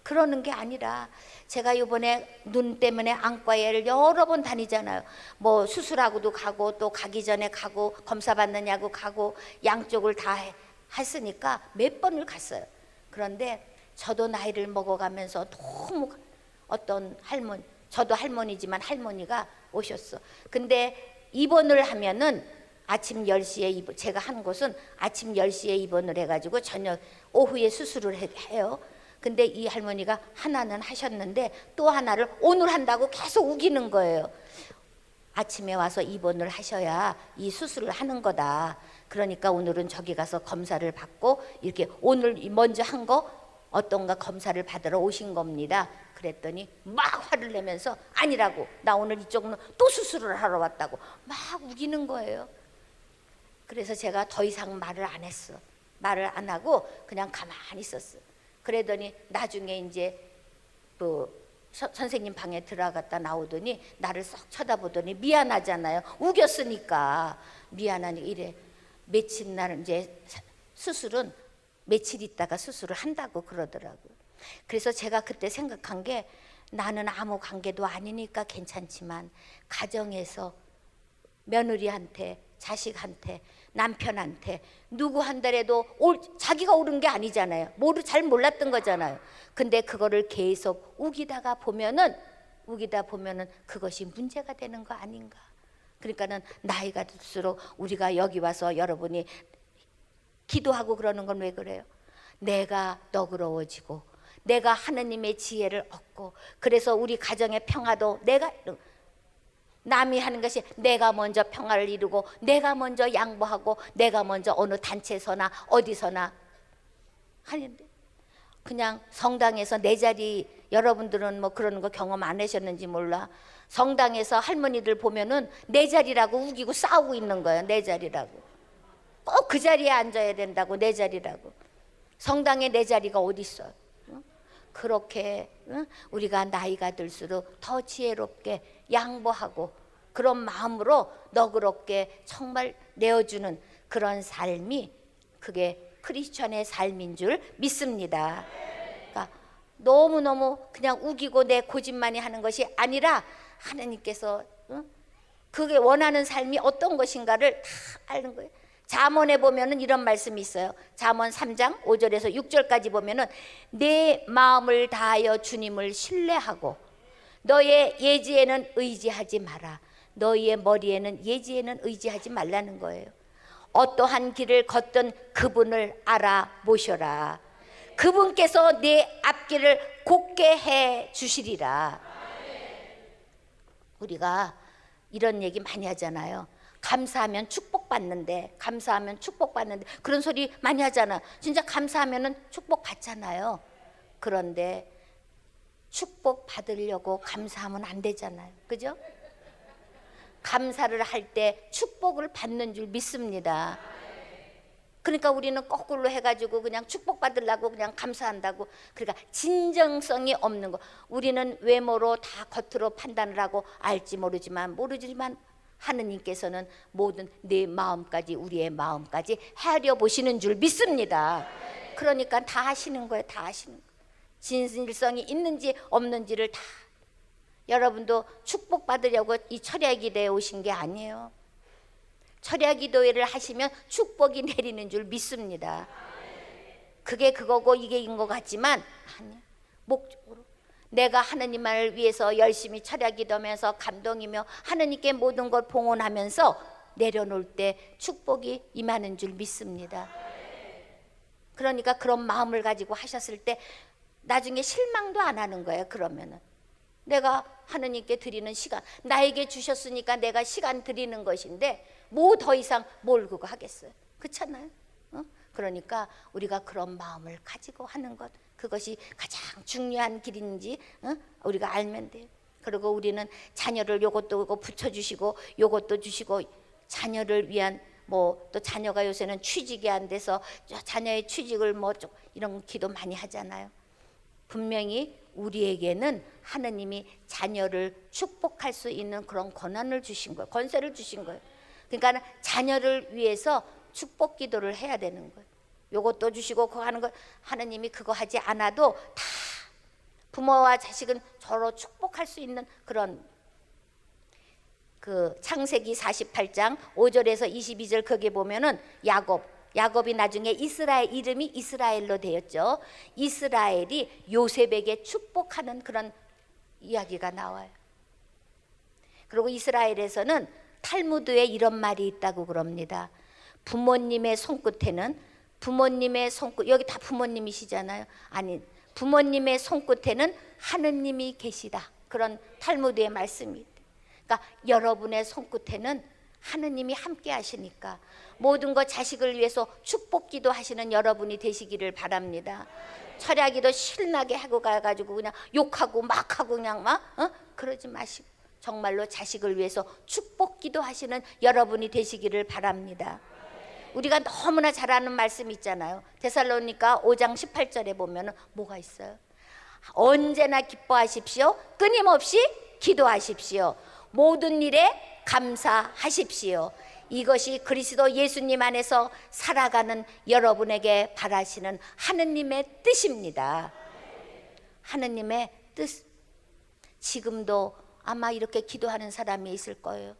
A: 그러는 게 아니라, 제가 이번에 눈 때문에 안과에를 여러 번 다니잖아요. 뭐 수술하고도 가고 또 가기 전에 가고 검사 받느냐고 가고 양쪽을 다 했으니까 몇 번을 갔어요. 그런데 저도 나이를 먹어가면서 너무 어떤 저도 할머니지만 할머니가 오셨어. 근데 입원을 하면은 아침 10시에 입원, 제가 한 곳은 아침 10시에 입원을 해가지고 저녁 오후에 수술을 해요. 근데 이 할머니가 하나는 하셨는데 또 하나를 오늘 한다고 계속 우기는 거예요. 아침에 와서 입원을 하셔야 이 수술을 하는 거다. 그러니까 오늘은 저기 가서 검사를 받고 이렇게 오늘 먼저 한 거 어떤가 검사를 받으러 오신 겁니다. 그랬더니 막 화를 내면서 아니라고, 나 오늘 이쪽은 또 수술을 하러 왔다고 막 우기는 거예요. 그래서 제가 더 이상 말을 안 했어. 말을 안 하고 그냥 가만히 있었어. 그러더니 나중에 이제 선생님 방에 들어갔다 나오더니 나를 썩 쳐다보더니 미안하잖아요. 우겼으니까 미안하니까 이래. 며칠 날 이제 수술은 며칠 있다가 수술을 한다고 그러더라고요. 그래서 제가 그때 생각한 게 나는 아무 관계도 아니니까 괜찮지만 가정에서 며느리한테, 자식한테, 남편한테 누구 한달에도 자기가 옳은 게 아니잖아요. 잘 몰랐던 거잖아요. 근데 그거를 계속 우기다 보면은 그것이 문제가 되는 거 아닌가. 그러니까는 나이가 들수록 우리가 여기 와서 여러분이 기도하고 그러는 건 왜 그래요? 내가 너그러워지고 내가 하느님의 지혜를 얻고 그래서 우리 가정의 평화도 내가 남이 하는 것이 내가 먼저 평화를 이루고 내가 먼저 양보하고 내가 먼저 어느 단체에서나 어디서나 하는데 그냥 성당에서 내 자리, 여러분들은 뭐 그런 거 경험 안 하셨는지 몰라. 성당에서 할머니들 보면은 내 자리라고 우기고 싸우고 있는 거예요. 내 자리라고. 꼭 그 자리에 앉아야 된다고. 내 자리라고. 성당에 내 자리가 어디 있어요? 그렇게 우리가 나이가 들수록 더 지혜롭게 양보하고 그런 마음으로 너그럽게 정말 내어주는 그런 삶이 그게 크리스천의 삶인 줄 믿습니다. 그러니까 너무너무 그냥 우기고 내 고집만이 하는 것이 아니라 하나님께서 그게 원하는 삶이 어떤 것인가를 다 아는 거예요. 잠언에 보면은 이런 말씀이 있어요. 잠언 3장 5절에서 6절까지 보면은 내 마음을 다하여 주님을 신뢰하고 너의 예지에는 의지하지 마라. 너희의 머리에는 예지에는 의지하지 말라는 거예요. 어떠한 길을 걷던 그분을 알아보셔라. 그분께서 내 앞길을 곧게 해 주시리라. 우리가 이런 얘기 많이 하잖아요. 감사하면 축복받는데, 감사하면 축복받는데 그런 소리 많이 하잖아. 진짜 감사하면은 축복받잖아요. 그런데 축복 받으려고 감사하면 안 되잖아요. 그죠? 감사를 할 때 축복을 받는 줄 믿습니다. 그러니까 우리는 거꾸로 해가지고 그냥 축복받으려고 그냥 감사한다고. 그러니까 진정성이 없는 거. 우리는 외모로 다 겉으로 판단을 하고 알지 모르지만 하느님께서는 모든 내 마음까지 우리의 마음까지 헤아려 보시는 줄 믿습니다. 그러니까 다 하시는 거예요. 다 하시는 거예요. 진실성이 있는지 없는지를 다. 여러분도 축복받으려고 이 철야기도에 오신 게 아니에요. 철야기도회를 하시면 축복이 내리는 줄 믿습니다. 그게 그거고 이게 인 것 같지만 아니야. 목적으로 내가 하느님을 위해서 열심히 철야기도하면서 감동이며 하느님께 모든 걸 봉헌하면서 내려놓을 때 축복이 임하는 줄 믿습니다. 그러니까 그런 마음을 가지고 하셨을 때 나중에 실망도 안 하는 거예요. 그러면은 내가 하느님께 드리는 시간, 나에게 주셨으니까 내가 시간 드리는 것인데 뭐 더 이상 뭘 그거 하겠어요. 그렇잖아요. 그러니까 우리가 그런 마음을 가지고 하는 것, 그것이 가장 중요한 길인지 우리가 알면 돼요. 그리고 우리는 자녀를 요것도 붙여주시고 요것도 주시고 자녀를 위한 또 자녀가 요새는 취직이 안 돼서 자녀의 취직을 이런 기도 많이 하잖아요. 분명히 우리에게는 하느님이 자녀를 축복할 수 있는 그런 권한을 주신 거예요. 권세를 주신 거예요. 그러니까 자녀를 위해서 축복 기도를 해야 되는 거예요. 요것도 주시고 그거 하는 거 하느님이 그거 하지 않아도 다 부모와 자식은 서로 축복할 수 있는 그런 그 창세기 48장 5절에서 22절 거기에 보면은 야곱이 나중에 이름이 이스라엘로 되었죠. 이스라엘이 요셉에게 축복하는 그런 이야기가 나와요. 그리고 이스라엘에서는 탈무드에 이런 말이 있다고 그럽니다. 부모님의 손끝에는 여기 다 부모님이시잖아요. 아니, 부모님의 손끝에는 하느님이 계시다. 그런 탈무드의 말씀이 있대. 그러니까 여러분의 손끝에는 하느님이 함께 하시니까 모든 것 자식을 위해서 축복기도 하시는 여러분이 되시기를 바랍니다. 철야기도 신나게 하고 가가지고 그냥 욕하고 막 하고 그냥 막 그러지 마시고 정말로 자식을 위해서 축복기도 하시는 여러분이 되시기를 바랍니다. 우리가 너무나 잘 아는 말씀 있잖아요. 데살로니가 5장 18절에 보면 뭐가 있어요? 언제나 기뻐하십시오. 끊임없이 기도하십시오. 모든 일에 감사하십시오. 이것이 그리스도 예수님 안에서 살아가는 여러분에게 바라시는 하느님의 뜻입니다. 하느님의 뜻. 지금도 아마 이렇게 기도하는 사람이 있을 거예요.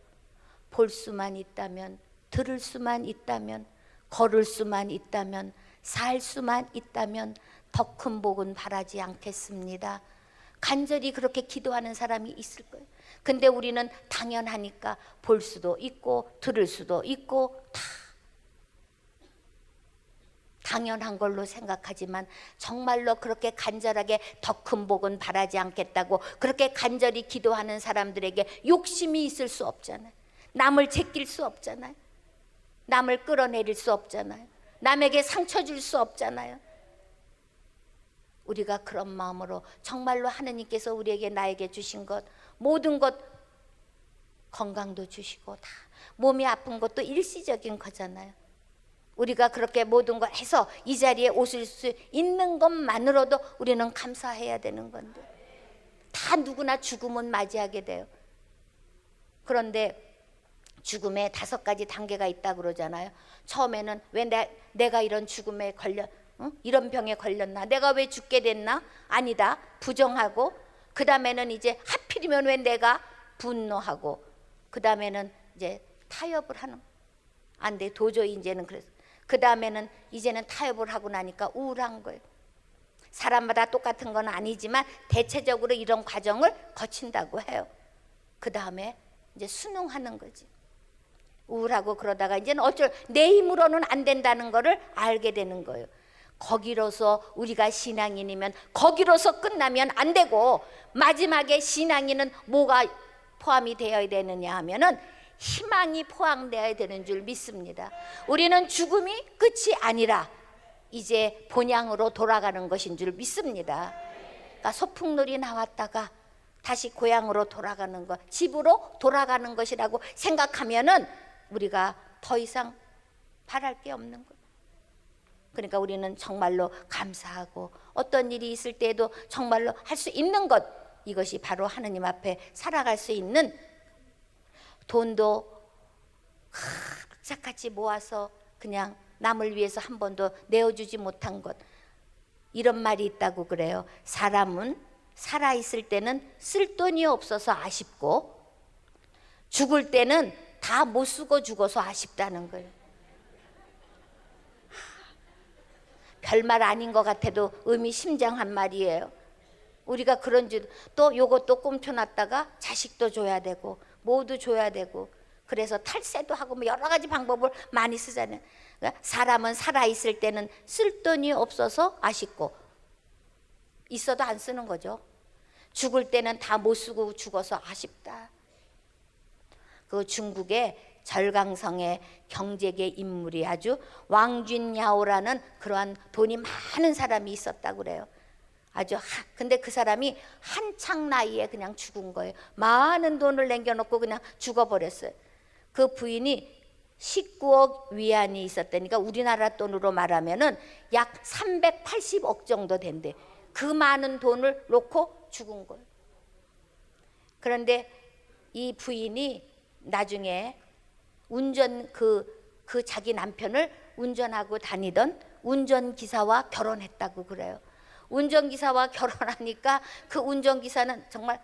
A: 볼 수만 있다면, 들을 수만 있다면, 걸을 수만 있다면, 살 수만 있다면 더 큰 복은 바라지 않겠습니다. 간절히 그렇게 기도하는 사람이 있을 거예요. 근데 우리는 당연하니까 볼 수도 있고 들을 수도 있고 다 당연한 걸로 생각하지만 정말로 그렇게 간절하게 더 큰 복은 바라지 않겠다고 그렇게 간절히 기도하는 사람들에게 욕심이 있을 수 없잖아요. 남을 제낄 수 없잖아요. 남을 끌어내릴 수 없잖아요. 남에게 상처 줄 수 없잖아요. 우리가 그런 마음으로 정말로 하느님께서 우리에게 나에게 주신 것 모든 것 건강도 주시고 다 몸이 아픈 것도 일시적인 거잖아요. 우리가 그렇게 모든 걸 해서 이 자리에 오실 수 있는 것만으로도 우리는 감사해야 되는 건데 다 누구나 죽음은 맞이하게 돼요. 그런데 죽음에 5가지 단계가 있다고 그러잖아요. 처음에는 왜 내가 이런 죽음에 걸려 이런 병에 걸렸나? 내가 왜 죽게 됐나? 아니다. 부정하고 그 다음에는 이제 하필이면 왜 내가 분노하고 그 다음에는 이제 타협을 하는 안 돼. 도저히 이제는 그래서 그 다음에는 이제는 타협을 하고 나니까 우울한 거예요. 사람마다 똑같은 건 아니지만 대체적으로 이런 과정을 거친다고 해요. 그 다음에 이제 순응하는 거지. 우울하고 그러다가 이제는 내 힘으로는 안 된다는 거를 알게 되는 거예요. 거기로서 우리가 신앙인이면 거기로서 끝나면 안 되고 마지막에 신앙인은 뭐가 포함이 되어야 되느냐 하면은 희망이 포함되어야 되는 줄 믿습니다. 우리는 죽음이 끝이 아니라 이제 본향으로 돌아가는 것인 줄 믿습니다. 그러니까 소풍놀이 나왔다가 다시 고향으로 돌아가는 것, 집으로 돌아가는 것이라고 생각하면은 우리가 더 이상 바랄 게 없는 거예요. 그러니까 우리는 정말로 감사하고 어떤 일이 있을 때에도 정말로 할 수 있는 것, 이것이 바로 하느님 앞에 살아갈 수 있는 돈도 착같이 모아서 그냥 남을 위해서 한 번도 내어주지 못한 것, 이런 말이 있다고 그래요. 사람은 살아있을 때는 쓸 돈이 없어서 아쉽고 죽을 때는 다 못 쓰고 죽어서 아쉽다는 거예요. 별말 아닌 것 같아도 의미심장한 말이에요. 우리가 그런 줄 또 요것도 꿈쳐놨다가 자식도 줘야 되고 모두 줘야 되고 그래서 탈세도 하고 뭐 여러 가지 방법을 많이 쓰잖아요. 그러니까 사람은 살아있을 때는 쓸 돈이 없어서 아쉽고 있어도 안 쓰는 거죠. 죽을 때는 다 못 쓰고 죽어서 아쉽다. 그 중국의 절강성의 경제계 인물이 아주 왕쥔야오라는 그러한 돈이 많은 사람이 있었다고 그래요. 근데 그 사람이 한창 나이에 그냥 죽은 거예요. 많은 돈을 남겨놓고 그냥 죽어버렸어요. 그 부인이 19억 위안이 있었다니까 우리나라 돈으로 말하면은 약 380억 정도 된대. 그 많은 돈을 놓고 죽은 거예요. 그런데 이 부인이 나중에 그 자기 남편을 운전하고 다니던 운전기사와 결혼했다고 그래요. 운전기사와 결혼하니까 그 운전기사는 정말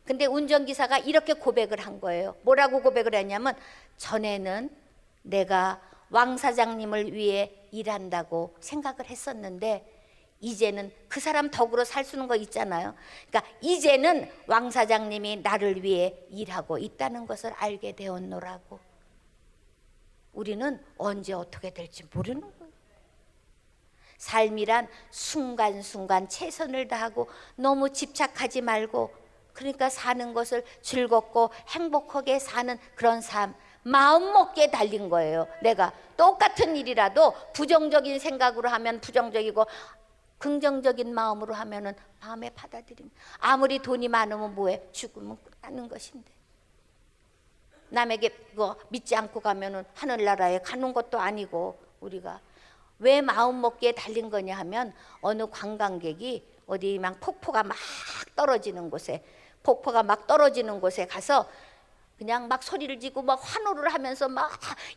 A: 근데 운전기사가 이렇게 고백을 한 거예요. 뭐라고 고백을 했냐면 전에는 내가 왕 사장님을 위해 일한다고 생각을 했었는데 이제는 그 사람 덕으로 살 수 있는 거 있잖아요. 그러니까 이제는 왕 사장님이 나를 위해 일하고 있다는 것을 알게 되었노라고. 우리는 언제 어떻게 될지 모르는 거예요. 삶이란 순간순간 최선을 다하고 너무 집착하지 말고, 그러니까 사는 것을 즐겁고 행복하게 사는 그런 삶, 마음 먹기에 달린 거예요. 내가 똑같은 일이라도 부정적인 생각으로 하면 부정적이고 긍정적인 마음으로 하면은 마음에 받아들이면, 아무리 돈이 많으면 뭐해? 죽으면 끝나는 것인데. 남에게 그거 믿지 않고 가면은 하늘나라에 가는 것도 아니고. 우리가 왜 마음 먹기에 달린 거냐 하면, 어느 관광객이 어디 막 폭포가 막 떨어지는 곳에, 폭포가 막 떨어지는 곳에 가서 그냥 막 소리를 지고 막 환호를 하면서 막,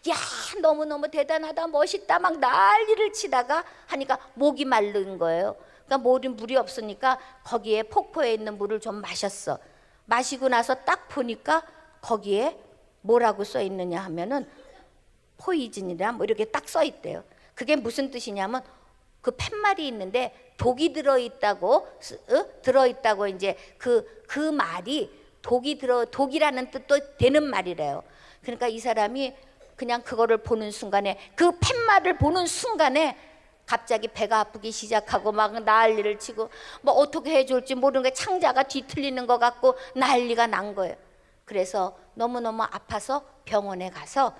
A: 야, 너무너무 대단하다, 멋있다, 막 난리를 치다가 하니까 목이 마른 거예요. 그러니까 물이 없으니까 거기에 폭포에 있는 물을 좀 마셨어. 마시고 나서 딱 보니까 거기에 뭐라고 써 있느냐 하면은 포이즌이라 뭐 이렇게 딱 써 있대요. 그게 무슨 뜻이냐면, 그 팻말이 있는데 독이 들어있다고, 들어있다고 이제 그 말이 독이라는 뜻도 되는 말이래요. 그러니까 이 사람이 그냥 그거를 보는 순간에, 그 팻말을 보는 순간에 갑자기 배가 아프기 시작하고 막 난리를 치고, 뭐 어떻게 해줄지 모르는 게 창자가 뒤틀리는 것 같고 난리가 난 거예요. 그래서 너무너무 아파서 병원에 가서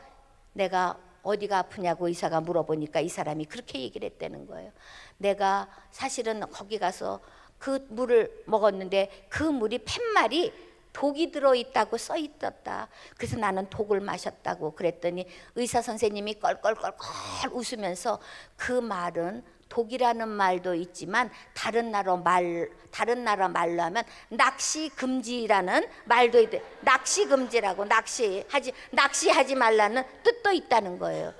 A: 내가 어디가 아프냐고 의사가 물어보니까 이 사람이 그렇게 얘기를 했다는 거예요. 내가 사실은 거기 가서 그 물을 먹었는데 그 물이 팻말이 독이 들어있다고 써 있었다. 그래서 나는 독을 마셨다고 그랬더니 의사 선생님이 껄껄껄껄 웃으면서, 그 말은 독이라는 말도 있지만 다른 나라 말로 하면 낚시 금지라는 말도 있대. 낚시 금지라고, 낚시하지 말라는 뜻도 있다는 거예요.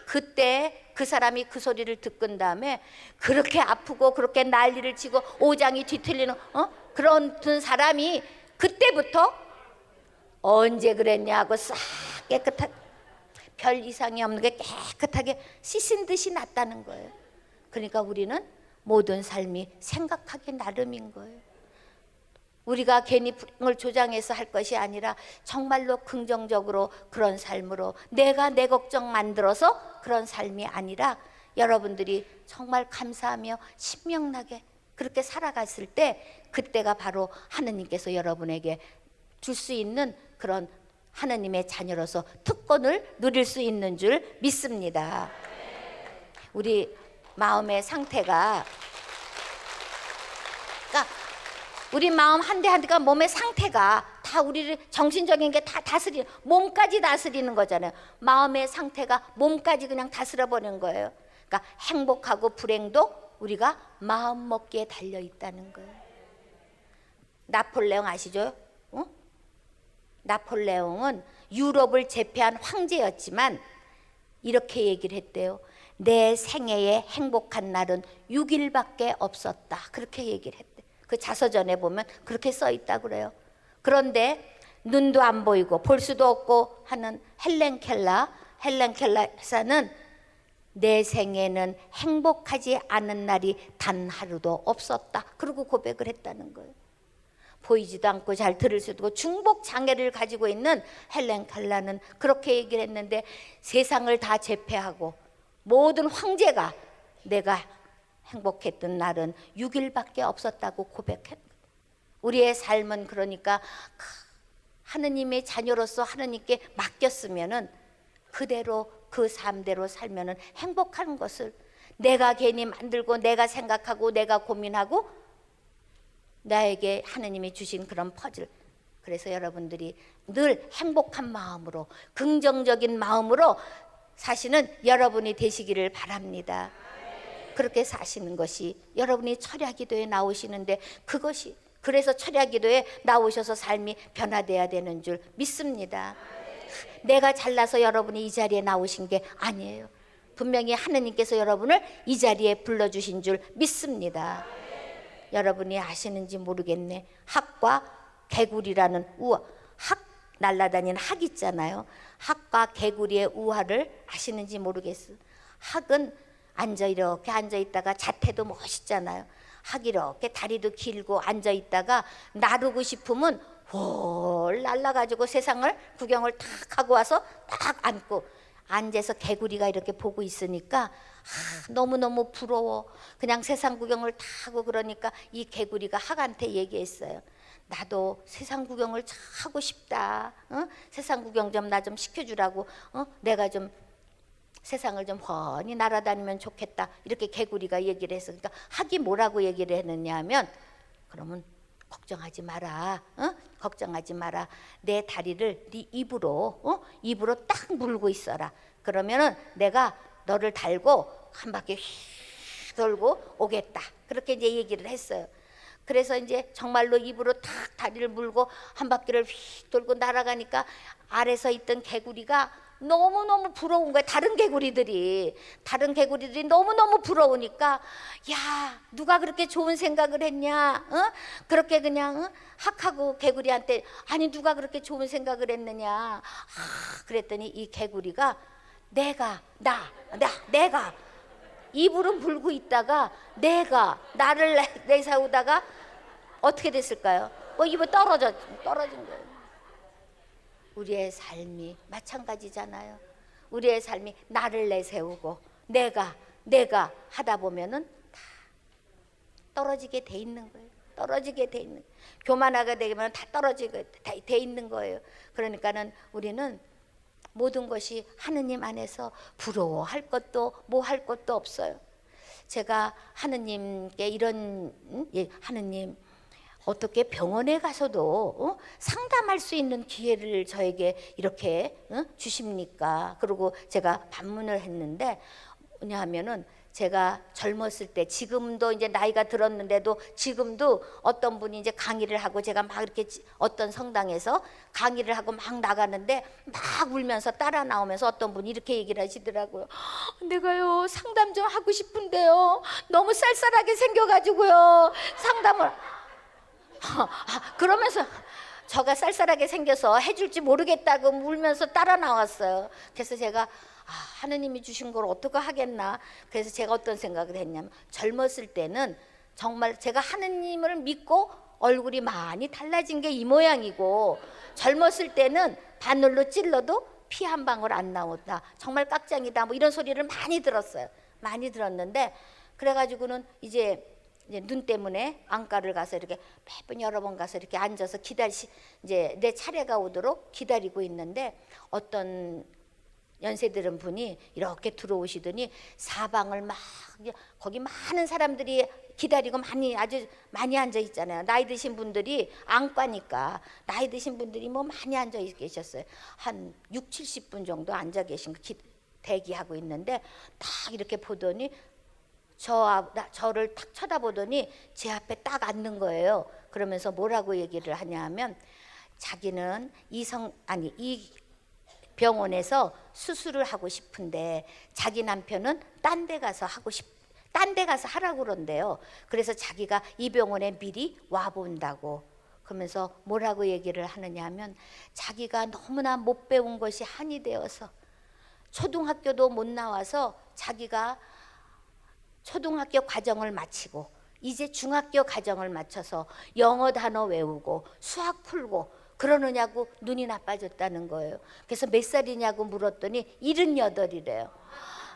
A: 그때 그 사람이 그 소리를 듣은 다음에 그렇게 아프고 그렇게 난리를 치고 오장이 뒤틀리는 그런 사람이 그때부터 언제 그랬냐고 싹 깨끗하게, 별 이상이 없는 게 깨끗하게 씻은 듯이 났다는 거예요. 그러니까 우리는 모든 삶이 생각하기 나름인 거예요. 우리가 괜히 불행을 조장해서 할 것이 아니라 정말로 긍정적으로 그런 삶으로, 내가 내 걱정 만들어서 그런 삶이 아니라 여러분들이 정말 감사하며 신명나게 그렇게 살아갔을 때, 그때가 바로 하느님께서 여러분에게 줄 수 있는 그런 하느님의 자녀로서 특권을 누릴 수 있는 줄 믿습니다. 우리 마음의 상태가, 그러니까 우리 마음 한 대 한 대가, 몸의 상태가 다 우리를, 정신적인 게 다 다스리는, 몸까지 다스리는 거잖아요. 마음의 상태가 몸까지 그냥 다스려 버리는 거예요. 그러니까 행복하고 불행도 우리가 마음 먹기에 달려 있다는 거예요. 나폴레옹 아시죠? 나폴레옹은 유럽을 제패한 황제였지만 이렇게 얘기를 했대요. 내 생애에 행복한 날은 6일밖에 없었다. 그렇게 얘기를 했대. 그 자서전에 보면 그렇게 써 있다고 그래요. 그런데 눈도 안 보이고 볼 수도 없고 하는 헬렌 켈러 여사는 내 생에는 행복하지 않은 날이 단 하루도 없었다. 그러고 고백을 했다는 거예요. 보이지도 않고 잘 들을 수도 없고 중복 장애를 가지고 있는 헬렌 켈러는 그렇게 얘기를 했는데, 세상을 다 제패하고 모든 황제가 내가 행복했던 날은 6일밖에 없었다고 고백했다. 우리의 삶은 그러니까 하느님의 자녀로서 하느님께 맡겼으면은 그대로 그 삶대로 살면은 행복한 것을, 내가 괜히 만들고 내가 생각하고 내가 고민하고 나에게 하느님이 주신 그런 퍼즐. 그래서 여러분들이 늘 행복한 마음으로, 긍정적인 마음으로 사시는 여러분이 되시기를 바랍니다. 그렇게 사시는 것이 여러분이 철야기도에 나오시는데, 그것이, 그래서 철야기도에 나오셔서 삶이 변화돼야 되는 줄 믿습니다. 내가 잘나서 여러분이 이 자리에 나오신 게 아니에요. 분명히 하느님께서 여러분을 이 자리에 불러주신 줄 믿습니다. 여러분이 아시는지 모르겠네. 학과 개구리라는 우화, 날아다니는 학 있잖아요. 학과 개구리의 우화를 아시는지 모르겠어요. 학은 이렇게 앉아 있다가 자태도 멋있잖아요. 학 이렇게 다리도 길고 앉아 있다가 나르고 싶으면 홀 날라가지고 세상을 구경을 탁 하고 와서 딱 앉고 앉아서 개구리가 이렇게 보고 있으니까 너무너무 부러워. 그냥 세상 구경을 다 하고 그러니까 이 개구리가 학한테 얘기했어요. 나도 세상 구경을 참 하고 싶다. 세상 구경 좀 나 좀 시켜주라고. 내가 좀 세상을 좀 훤히 날아다니면 좋겠다. 이렇게 개구리가 얘기를 했어. 그러니까 학이 뭐라고 얘기를 했느냐 하면 그러면 걱정하지 마라. 걱정하지 마라. 내 다리를 네 입으로 딱 물고 있어라. 그러면은 내가 너를 달고 한 바퀴 휙 돌고 오겠다. 그렇게 이제 얘기를 했어요. 그래서 이제 정말로 입으로 탁 다리를 물고 한 바퀴를 휙 돌고 날아가니까 아래서 있던 개구리가 너무너무 부러운 거야. 다른 개구리들이 너무너무 부러우니까 야 누가 그렇게 좋은 생각을 했냐. 그렇게 그냥 학하고 개구리한테 아니 누가 그렇게 좋은 생각을 했느냐. 그랬더니 이 개구리가 내가 입으로 물고 있다가 내가 나를 내세우다가 어떻게 됐을까요? 입에 떨어진 거예요. 우리의 삶이 마찬가지잖아요. 우리의 삶이 나를 내세우고 내가 하다 보면은 다 떨어지게 돼 있는 거예요. 떨어지게 돼 있는. 교만하게 되면 다 떨어지게 돼 있는 거예요. 그러니까는 우리는 모든 것이 하느님 안에서 부러워할 것도 뭐 할 것도 없어요. 제가 하느님께 이런 하느님 어떻게 병원에 가서도 상담할 수 있는 기회를 저에게 이렇게 주십니까? 그리고 제가 반문을 했는데 뭐냐 하면은 제가 젊었을 때 지금도 이제 나이가 들었는데도 지금도 어떤 분이 이제 강의를 하고 제가 막 이렇게 어떤 성당에서 강의를 하고 막 나가는데 막 울면서 따라 나오면서 어떤 분이 이렇게 얘기를 하시더라고요. 내가요 상담 좀 하고 싶은데요 너무 쌀쌀하게 생겨가지고요 상담을 그러면서 저가 쌀쌀하게 생겨서 해줄지 모르겠다고 울면서 따라 나왔어요. 그래서 제가 하느님이 주신 걸 어떻게 하겠나. 그래서 제가 어떤 생각을 했냐면 젊었을 때는 정말 제가 하느님을 믿고 얼굴이 많이 달라진 게 이 모양이고 젊었을 때는 바늘로 찔러도 피 한 방울 안 나온다. 정말 깍장이다. 뭐 이런 소리를 많이 들었어요. 많이 들었는데 그래가지고는 이제 눈 때문에 안과를 가서 이렇게 매번 여러 번 가서 이렇게 앉아서 이제 내 차례가 오도록 기다리고 있는데 어떤 연세 들은 분이 이렇게 들어오시더니 사방을 막 거기 많은 사람들이 기다리고 아주 많이 앉아 있잖아요. 나이 드신 분들이 안과니까 나이 드신 분들이 뭐 많이 앉아 계셨어요. 한 6, 70분 정도 앉아 계신 대기하고 있는데 딱 이렇게 보더니 저를 탁 쳐다보더니 제 앞에 딱 앉는 거예요. 그러면서 뭐라고 얘기를 하냐 하면 자기는 이 병원에서 수술을 하고 싶은데 자기 남편은 딴 데 가서 하라고 그런대요. 그래서 자기가 이 병원에 미리 와본다고. 그러면서 뭐라고 얘기를 하느냐 하면 자기가 너무나 못 배운 것이 한이 되어서 초등학교도 못 나와서 자기가 초등학교 과정을 마치고 이제 중학교 과정을 마쳐서 영어 단어 외우고 수학 풀고 그러느냐고 눈이 나빠졌다는 거예요. 그래서 몇 살이냐고 물었더니 78이래요.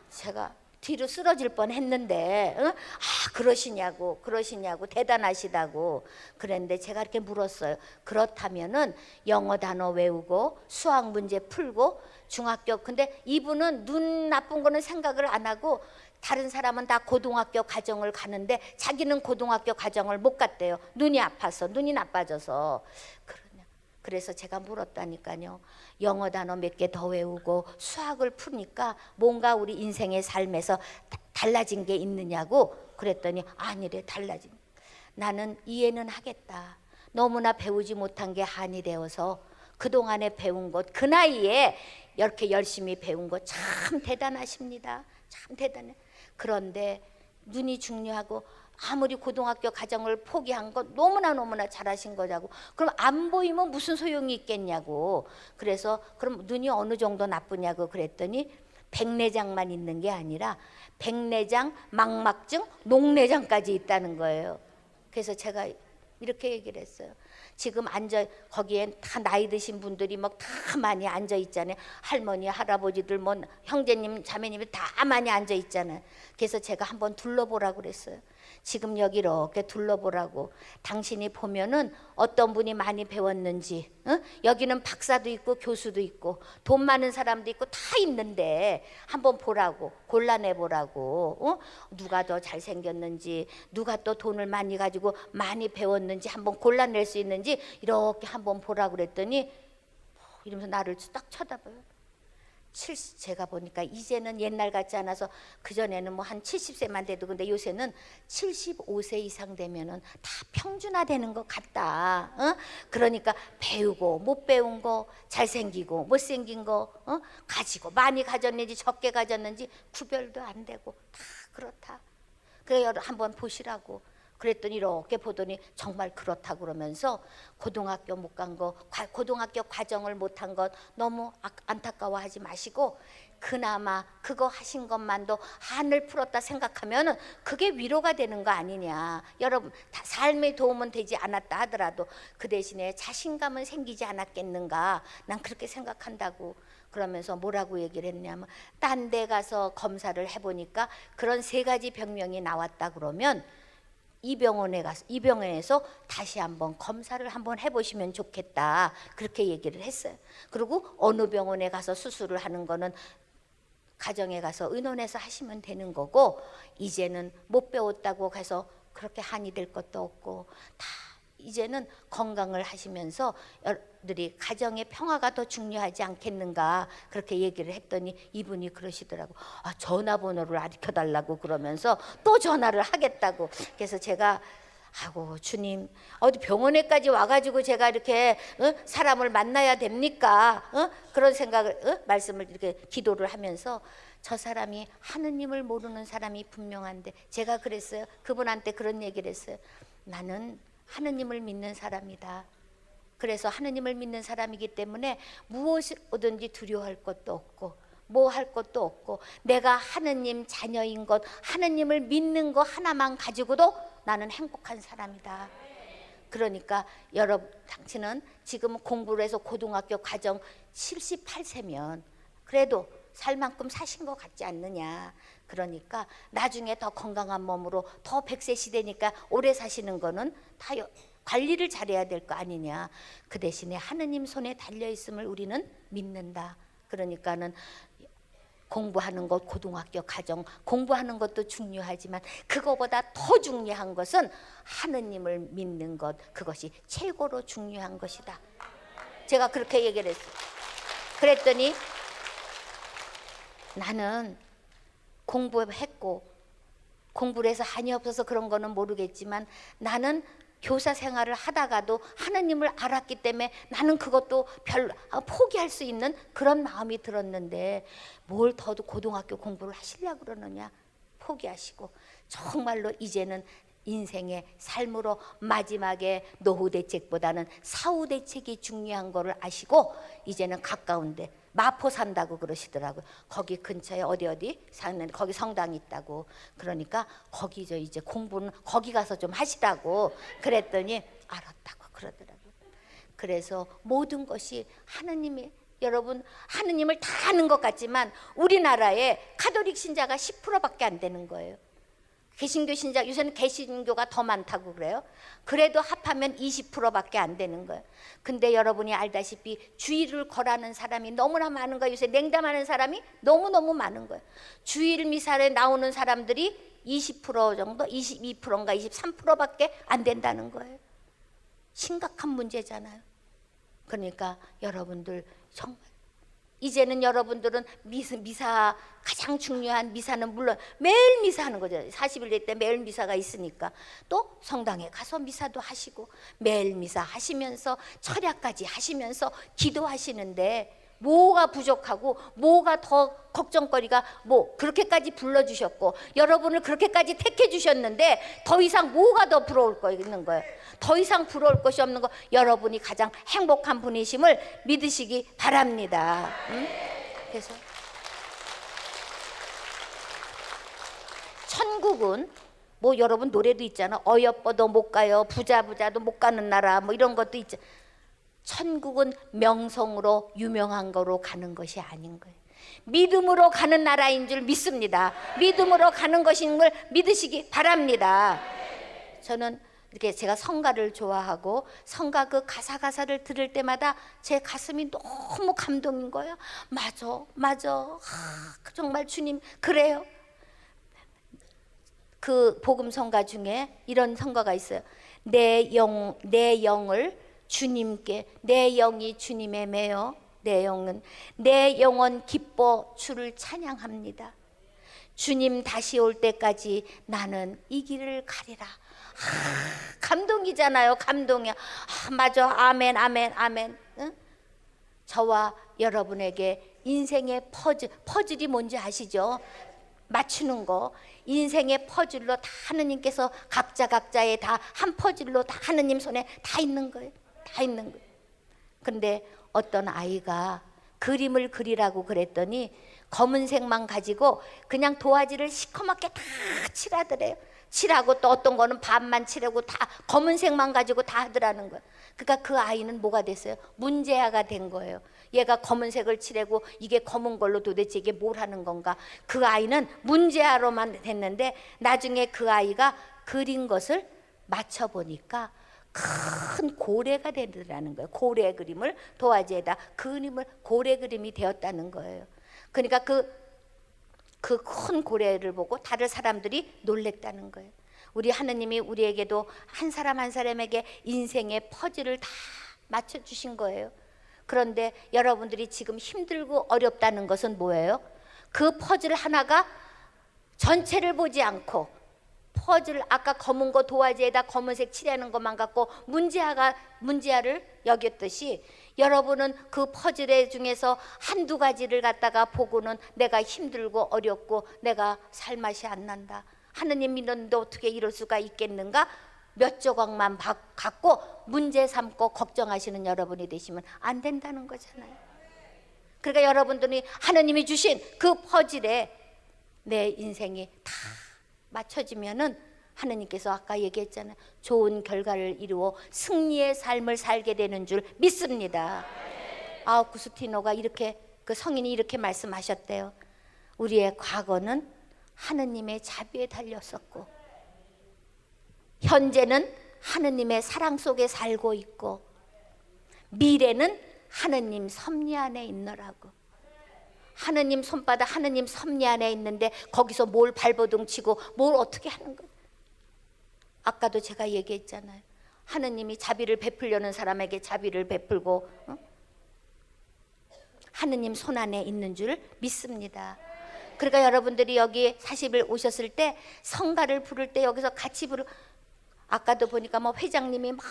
A: 제가 뒤로 쓰러질 뻔했는데 그러시냐고 대단하시다고 그랬는데 제가 이렇게 물었어요. 그렇다면은 영어 단어 외우고 수학 문제 풀고 중학교 근데 이분은 눈 나쁜 거는 생각을 안 하고 다른 사람은 다 고등학교 과정을 가는데 자기는 고등학교 과정을 못 갔대요. 눈이 아파서 눈이 나빠져서 그래서 제가 물었다니까요. 영어 단어 몇 개 더 외우고 수학을 푸니까 뭔가 우리 인생의 삶에서 달라진 게 있느냐고 그랬더니 아니래 달라진. 나는 이해는 하겠다. 너무나 배우지 못한 게 한이 되어서 그동안에 배운 것 그 나이에 이렇게 열심히 배운 것 참 대단하십니다. 참 대단해. 그런데 눈이 중요하고 아무리 고등학교 과정을 포기한 거 너무나 잘하신 거자고. 그럼 안 보이면 무슨 소용이 있겠냐고. 그래서 그럼 눈이 어느 정도 나쁘냐고 그랬더니 백내장만 있는 게 아니라 백내장, 망막증, 녹내장까지 있다는 거예요. 그래서 제가 이렇게 얘기를 했어요. 지금 거기엔 다 나이 드신 분들이 막 다 많이 앉아 있잖아요. 할머니, 할아버지들, 뭐 형제님, 자매님이 다 많이 앉아 있잖아요. 그래서 제가 한번 둘러보라고 그랬어요. 지금 여기 이렇게 둘러보라고. 당신이 보면은 어떤 분이 많이 배웠는지, 여기는 박사도 있고 교수도 있고 돈 많은 사람도 있고 다 있는데 한번 보라고, 골라내보라고. 누가 더 잘생겼는지, 누가 또 돈을 많이 가지고 많이 배웠는지 한번 골라낼 수 있는지 이렇게 한번 보라고 그랬더니 이러면서 나를 딱 쳐다봐요. 제가 보니까 이제는 옛날 같지 않아서 그전에는 뭐 한 70세만 돼도, 근데 요새는 75세 이상 되면은 다 평준화되는 것 같다. 그러니까 배우고 못 배운 거, 잘생기고 못생긴 거, 가지고 많이 가졌는지 적게 가졌는지 구별도 안 되고 다 그렇다. 그래 한번 보시라고. 그랬더니 이렇게 보더니 정말 그렇다고 그러면서 고등학교 못 간 거, 고등학교 과정을 못한 것 너무 안타까워하지 마시고 그나마 그거 하신 것만도 한을 풀었다 생각하면 그게 위로가 되는 거 아니냐. 여러분 삶에 도움은 되지 않았다 하더라도 그 대신에 자신감은 생기지 않았겠는가. 난 그렇게 생각한다고. 그러면서 뭐라고 얘기를 했냐면 딴 데 가서 검사를 해보니까 그런 3가지 병명이 나왔다 그러면 이 병원에서 다시 한번 검사를 한번 해보시면 좋겠다. 그렇게 얘기를 했어요. 그리고 어느 병원에 가서 수술을 하는 거는 가정에 가서 의논해서 하시면 되는 거고, 이제는 못 배웠다고 해서 그렇게 한이 될 것도 없고, 다 이제는 건강을 하시면서 여러분들이 가정의 평화가 더 중요하지 않겠는가. 그렇게 얘기를 했더니 이분이 그러시더라고. 전화번호를 알려달라고 그러면서 또 전화를 하겠다고. 그래서 제가 아이고 주님, 어디 병원에까지 와가지고 제가 이렇게 사람을 만나야 됩니까? 그런 생각을 말씀을 이렇게 기도를 하면서 저 사람이 하느님을 모르는 사람이 분명한데, 제가 그랬어요. 그분한테 그런 얘기를 했어요. 나는 하느님을 믿는 사람이다. 그래서 하느님을 믿는 사람이기 때문에 무엇이든지 두려워할 것도 없고 뭐 할 것도 없고, 내가 하느님 자녀인 것, 하느님을 믿는 거 하나만 가지고도 나는 행복한 사람이다. 그러니까 여러분, 당신은 지금 공부를 해서 고등학교 과정 78세면 그래도 살 만큼 사신 것 같지 않느냐. 그러니까 나중에 더 건강한 몸으로 더 100세 시대니까 오래 사시는 거는 다 관리를 잘해야 될 거 아니냐. 그 대신에 하느님 손에 달려있음을 우리는 믿는다. 그러니까는 공부하는 것, 고등학교 과정 공부하는 것도 중요하지만 그거보다 더 중요한 것은 하느님을 믿는 것, 그것이 최고로 중요한 것이다. 제가 그렇게 얘기를 했어요. 그랬더니 나는 공부했고 공부를 해서 한이 없어서 그런 거는 모르겠지만 나는 교사 생활을 하다가도 하느님을 알았기 때문에 나는 그것도 포기할 수 있는 그런 마음이 들었는데, 뭘 더 고등학교 공부를 하시려고 그러느냐. 포기하시고 정말로 이제는 인생의 삶으로 마지막에 노후 대책보다는 사후 대책이 중요한 거를 아시고 이제는 가까운데 마포 산다고 그러시더라고요. 거기 근처에 어디 사는 거기 성당이 있다고. 그러니까 거기 이제 공부는 거기 가서 좀 하시라고 그랬더니 알았다고 그러더라고요. 그래서 모든 것이 하느님이, 여러분 하느님을 다 아는 것 같지만 우리나라에 가톨릭 신자가 10%밖에 안 되는 거예요. 개신교 신자, 요새는 개신교가 더 많다고 그래요. 그래도 합하면 20%밖에 안 되는 거예요. 근데 여러분이 알다시피 주일을 거라는 사람이 너무나 많은 거예요. 요새 냉담하는 사람이 너무너무 많은 거예요. 주일 미사에 나오는 사람들이 20% 정도, 22%인가 23%밖에 안 된다는 거예요. 심각한 문제잖아요. 그러니까 여러분들 정말 이제는 여러분들은 미사 가장 중요한 미사는 물론 매일 미사하는 거죠. 40일 때 매일 미사가 있으니까 또 성당에 가서 미사도 하시고 매일 미사 하시면서 철야까지 하시면서 기도하시는데 뭐가 부족하고 뭐가 더 걱정거리가 뭐 그렇게까지 불러주셨고 여러분을 그렇게까지 택해 주셨는데 더 이상 뭐가 더 부러울 거 있는 거예요. 더 이상 부러울 것이 없는 거, 여러분이 가장 행복한 분이심을 믿으시기 바랍니다. 그래서 천국은 뭐 여러분 노래도 있잖아. 어여뻐도 못 가요. 부자도 못 가는 나라 뭐 이런 것도 있죠. 천국은 명성으로 유명한 거로 가는 것이 아닌 거예요. 믿음으로 가는 나라인 줄 믿습니다. 믿음으로 가는 것인 걸 믿으시기 바랍니다. 저는 이렇게 제가 성가를 좋아하고 성가 그 가사를 들을 때마다 제 가슴이 너무 감동인 거예요. 맞아. 정말 주님 그래요. 그 복음 성가 중에 이런 성가가 있어요. 내 영을 주님께, 내 영이 주님에 매여 내 영은 기뻐 주를 찬양합니다. 주님 다시 올 때까지 나는 이 길을 가리라. 감동이잖아요. 감동이야. 맞아. 아멘. 응? 저와 여러분에게 인생의 퍼즐이 뭔지 아시죠? 맞추는 거. 인생의 퍼즐로 다 하느님께서 각자의 다 한 퍼즐로 다 하느님 손에 다 있는 거예요. 다 있는 거예요. 근데 어떤 아이가 그림을 그리라고 그랬더니 검은색만 가지고 그냥 도화지를 시커멓게 다 칠하더래요. 칠하고 또 어떤 거는 반만 칠하고 다 검은색만 가지고 다 하더라는 거예요. 그러니까 그 아이는 뭐가 됐어요? 문제아가 된 거예요. 얘가 검은색을 칠하고 이게 검은 걸로 도대체 이게 뭘 하는 건가? 그 아이는 문제아로만 됐는데 나중에 그 아이가 그린 것을 맞춰보니까 큰 고래가 되더라는 거예요. 고래 그림을 도화지에다 그림을 고래 그림이 되었다는 거예요. 그러니까 그 큰 고래를 보고 다른 사람들이 놀랬다는 거예요. 우리 하느님이 우리에게도 한 사람 한 사람에게 인생의 퍼즐을 다 맞춰주신 거예요. 그런데 여러분들이 지금 힘들고 어렵다는 것은 뭐예요? 그 퍼즐 하나가 전체를 보지 않고 퍼즐 아까 검은 거 도화지에다 검은색 칠하는 것만 갖고 문제아를 여겼듯이 여러분은 그 퍼즐의 중에서 한두 가지를 갖다가 보고는 내가 힘들고 어렵고 내가 살맛이 안 난다. 하느님 믿는데 어떻게 이럴 수가 있겠는가? 몇 조각만 갖고 문제 삼고 걱정하시는 여러분이 되시면 안 된다는 거잖아요. 그러니까 여러분들이 하느님이 주신 그 퍼즐에 내 인생이 다 맞춰지면은 하느님께서 아까 얘기했잖아요. 좋은 결과를 이루어 승리의 삶을 살게 되는 줄 믿습니다. 아우구스티노가 이렇게 그 성인이 이렇게 말씀하셨대요. 우리의 과거는 하느님의 자비에 달렸었고 현재는 하느님의 사랑 속에 살고 있고 미래는 하느님 섭리 안에 있노라고. 하느님 손바닥 하느님 섭리 안에 있는데 거기서 뭘 발버둥 치고 뭘 어떻게 하는 거예요. 아까도 제가 얘기했잖아요. 하느님이 자비를 베풀려는 사람에게 자비를 베풀고 하느님 손 안에 있는 줄 믿습니다. 그러니까 여러분들이 여기 40일 오셨을 때 성가를 부를 때 여기서 같이 아까도 보니까 뭐 회장님이 막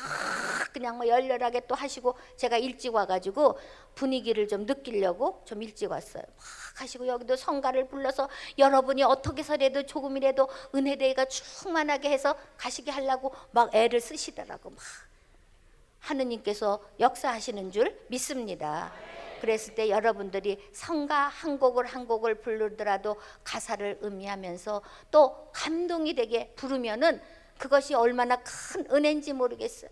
A: 그냥 뭐 열렬하게 또 하시고 제가 일찍 와가지고 분위기를 좀 느끼려고 좀 일찍 왔어요. 막 하시고 여기도 성가를 불러서 여러분이 어떻게 해서라도 조금이라도 은혜대회가 충만하게 해서 가시게 하려고 막 애를 쓰시더라고. 막 하느님께서 역사하시는 줄 믿습니다. 그랬을 때 여러분들이 성가 한 곡을 부르더라도 가사를 음미하면서 또 감동이 되게 부르면은 그것이 얼마나 큰 은혜인지 모르겠어요.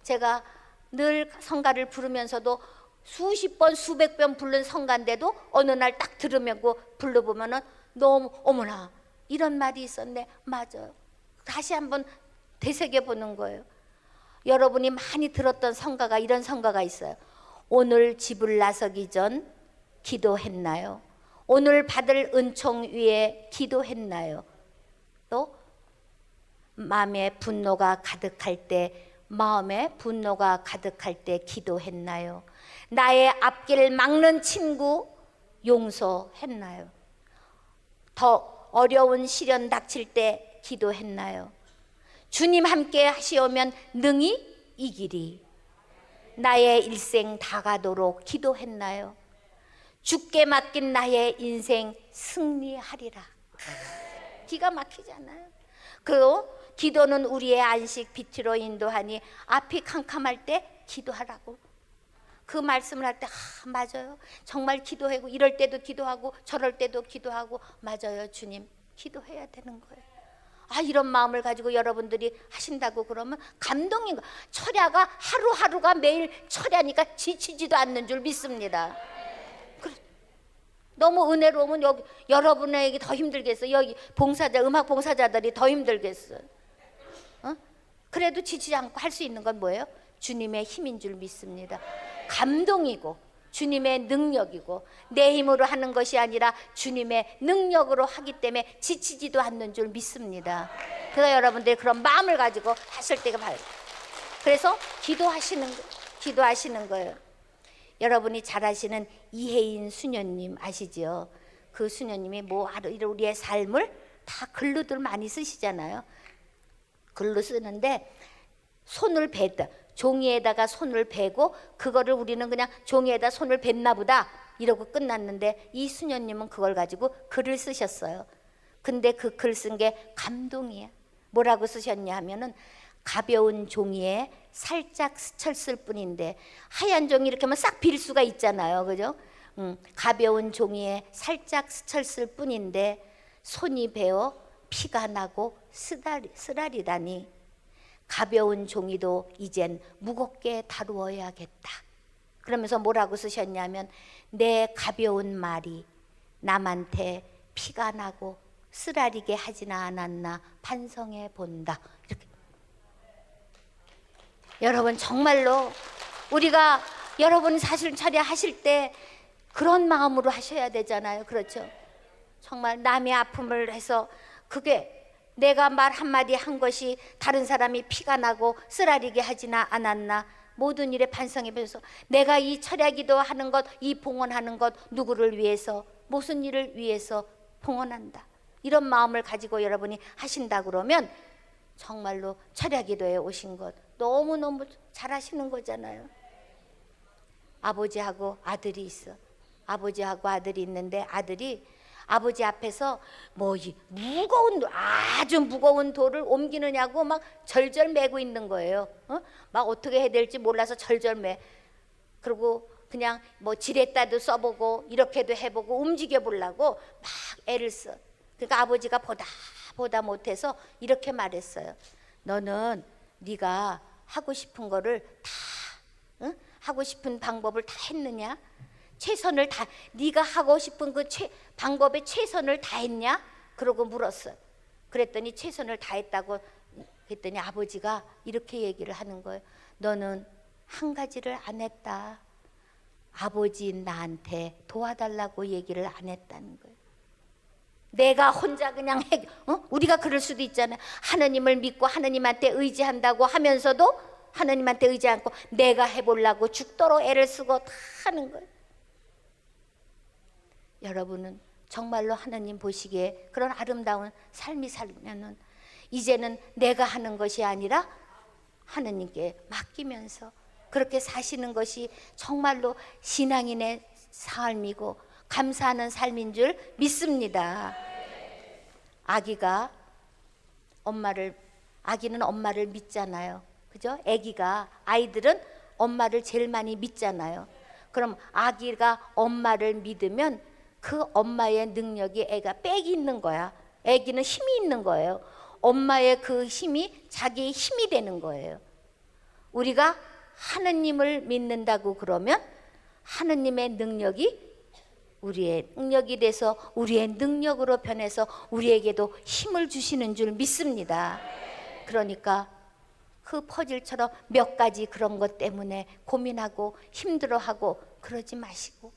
A: 제가 늘 성가를 부르면서도 수십 번 수백 번 부른 성가인데도 어느 날 딱 들으면 불러보면은 너무 어머나 이런 말이 있었네. 맞아요. 다시 한번 되새겨보는 거예요. 여러분이 많이 들었던 성가가 이런 성가가 있어요. 오늘 집을 나서기 전 기도했나요? 오늘 받을 은총 위에 기도했나요? 또 마음에 분노가 가득할 때 기도했나요? 나의 앞길 막는 친구 용서했나요? 더 어려운 시련 닥칠 때 기도했나요? 주님 함께 하시오면 능히 이기리. 나의 일생 다 가도록 기도했나요? 주께 맡긴 나의 인생 승리하리라. 기가 막히잖아요. 그리고 기도는 우리의 안식 빛으로 인도하니 앞이 캄캄할 때 기도하라고. 그 말씀을 할 때 맞아요. 정말 기도하고 이럴 때도 기도하고 저럴 때도 기도하고 맞아요 주님. 기도해야 되는 거예요. 이런 마음을 가지고 여러분들이 하신다고 그러면 감동인 거. 철야가 하루하루가 매일 철야니까 지치지도 않는 줄 믿습니다. 너무 은혜로우면 여기 여러분에게 더 힘들겠어. 여기 봉사자, 음악 봉사자들이 더 힘들겠어. 그래도 지치지 않고 할 수 있는 건 뭐예요? 주님의 힘인 줄 믿습니다. 감동이고 주님의 능력이고 내 힘으로 하는 것이 아니라 주님의 능력으로 하기 때문에 지치지도 않는 줄 믿습니다. 그래서 여러분들이 그런 마음을 가지고 하실 때가 바로 그래서 기도하시는 거예요. 여러분이 잘 아시는 이혜인 수녀님 아시죠? 그 수녀님이 우리의 삶을 다 글로들 많이 쓰시잖아요. 글로 쓰는데 손을 뱉다. 종이에다가 손을 베고 그거를 우리는 그냥 종이에다 손을 뱉나 보다 이러고 끝났는데 이 수녀님은 그걸 가지고 글을 쓰셨어요. 근데 그 글 쓴 게 감동이야. 뭐라고 쓰셨냐 하면은 가벼운 종이에 살짝 스쳤을 뿐인데 하얀 종이 이렇게 하면 싹 빌 수가 있잖아요. 그죠? 가벼운 종이에 살짝 스쳤을 뿐인데 손이 베어 피가 나고 쓰라리다니 가벼운 종이도 이젠 무겁게 다루어야겠다. 그러면서 뭐라고 쓰셨냐면 내 가벼운 말이 남한테 피가 나고 쓰라리게 하지나 않았나 반성해 본다. 이렇게. 여러분 정말로 우리가 여러분 사실 철야하실 때 그런 마음으로 하셔야 되잖아요. 그렇죠? 정말 남의 아픔을 해서 그게 내가 말 한마디 한 것이 다른 사람이 피가 나고 쓰라리게 하지나 않았나 모든 일에 반성해보면서 내가 이 철야기도 하는 것, 이 봉헌하는 것 누구를 위해서 무슨 일을 위해서 봉헌한다. 이런 마음을 가지고 여러분이 하신다 그러면 정말로 철야기도에 오신 것 너무너무 잘하시는 거잖아요. 아버지하고 아들이 있어. 아버지하고 아들이 있는데 아들이 아버지 앞에서 아주 무거운 돌을 옮기느냐고 막 절절매고 있는 거예요. 막 어떻게 해야 될지 몰라서 절절매. 그리고 그냥 지렛대도 써보고 이렇게도 해보고 움직여 보려고 막 애를 써. 그러니까 아버지가 보다 못해서 이렇게 말했어요. 너는 네가 하고 싶은 거를 다 하고 싶은 방법을 다 했느냐? 최선을 다 네가 하고 싶은 그 방법에 최선을 다했냐? 그러고 물었어요. 그랬더니 최선을 다했다고 했더니 아버지가 이렇게 얘기를 하는 거예요. 너는 한 가지를 안 했다. 아버지인 나한테 도와달라고 얘기를 안 했다는 거예요. 내가 혼자 그냥 우리가 그럴 수도 있잖아요. 하나님을 믿고 하나님한테 의지한다고 하면서도 하나님한테 의지 않고 내가 해보려고 죽도록 애를 쓰고 다 하는 거예요. 여러분은 정말로 하나님 보시기에 그런 아름다운 삶이 살면은 이제는 내가 하는 것이 아니라 하나님께 맡기면서 그렇게 사시는 것이 정말로 신앙인의 삶이고 감사하는 삶인 줄 믿습니다. 아기는 엄마를 믿잖아요. 그죠? 아이들은 엄마를 제일 많이 믿잖아요. 그럼 아기가 엄마를 믿으면 그 엄마의 능력이 애가 빽이 있는 거야. 아기는 힘이 있는 거예요. 엄마의 그 힘이 자기의 힘이 되는 거예요. 우리가 하느님을 믿는다고 그러면 하느님의 능력이 우리의 능력이 돼서 우리의 능력으로 변해서 우리에게도 힘을 주시는 줄 믿습니다. 그러니까 그 퍼즐처럼 몇 가지 그런 것 때문에 고민하고 힘들어하고 그러지 마시고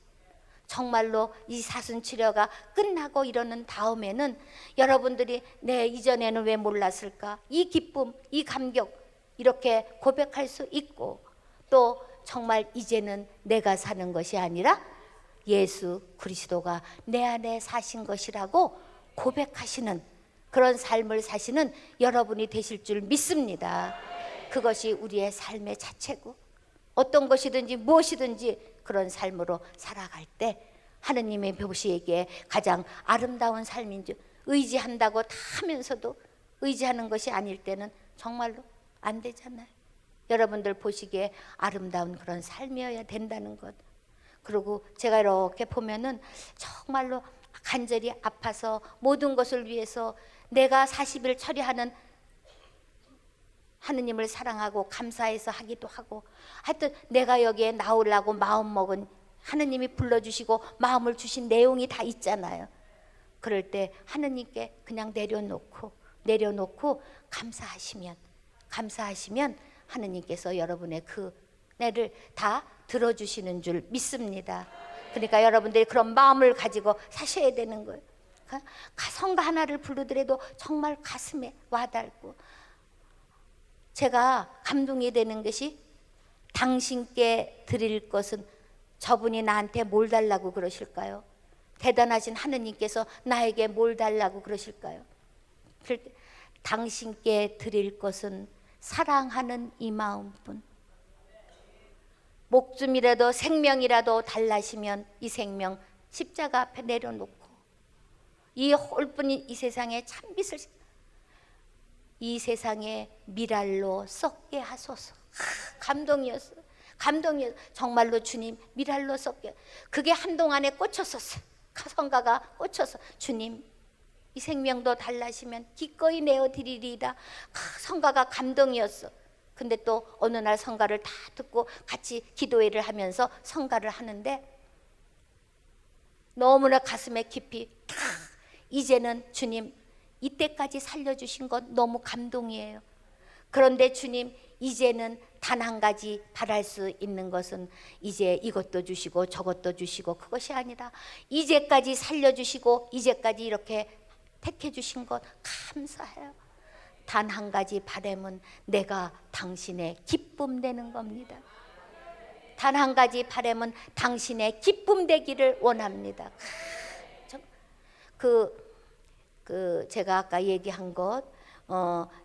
A: 정말로 이 사순치료가 끝나고 이러는 다음에는 여러분들이 이전에는 왜 몰랐을까? 이 기쁨, 이 감격 이렇게 고백할 수 있고 또 정말 이제는 내가 사는 것이 아니라 예수 그리스도가 내 안에 사신 것이라고 고백하시는 그런 삶을 사시는 여러분이 되실 줄 믿습니다. 그것이 우리의 삶의 자체고 어떤 것이든지 무엇이든지 그런 삶으로 살아갈 때 하느님의 보시기에 가장 아름다운 삶인 줄 의지한다고 다 하면서도 의지하는 것이 아닐 때는 정말로 안 되잖아요. 여러분들 보시기에 아름다운 그런 삶이어야 된다는 것. 그리고 제가 이렇게 보면은 정말로 간절히 아파서 모든 것을 위해서 내가 40일 처리하는 하느님을 사랑하고 감사해서 하기도 하고, 하여튼 내가 여기에 나오려고 마음먹은 하느님이 불러주시고 마음을 주신 내용이 다 있잖아요. 그럴 때 하느님께 그냥 내려놓고 감사하시면 하느님께서 여러분의 그 내를 다 들어주시는 줄 믿습니다. 그러니까 여러분들이 그런 마음을 가지고 사셔야 되는 거예요. 성가 하나를 부르더라도 정말 가슴에 와닿고, 제가 감동이 되는 것이 당신께 드릴 것은 저분이 나한테 뭘 달라고 그러실까요? 대단하신 하느님께서 나에게 뭘 달라고 그러실까요? 당신께 드릴 것은 사랑하는 이 마음뿐. 목숨이라도 생명이라도 달라시면 이 생명 십자가 앞에 내려놓고 이 홀뿐인 이 세상에 참빛을 이 세상에 미랄로 썩게 하소서. 감동이었어요. 정말로 주님 미랄로 썩게. 그게 한동안에 꽂혔었어요. 성가가 꽂혀서 주님 이 생명도 달라시면 기꺼이 내어드리리이다. 성가가 감동이었어. 근데 또 어느 날 성가를 다 듣고 같이 기도회를 하면서 성가를 하는데 너무나 가슴에 깊이 이제는 주님 이때까지 살려주신 것 너무 감동이에요. 그런데 주님 이제는 단 한 가지 바랄 수 있는 것은 이제 이것도 주시고 저것도 주시고 그것이 아니라 이제까지 살려주시고 이제까지 이렇게 택해 주신 것 감사해요. 단 한 가지 바람은 내가 당신의 기쁨 되는 겁니다. 단 한 가지 바람은 당신의 기쁨 되기를 원합니다. 제가 아까 얘기한 것,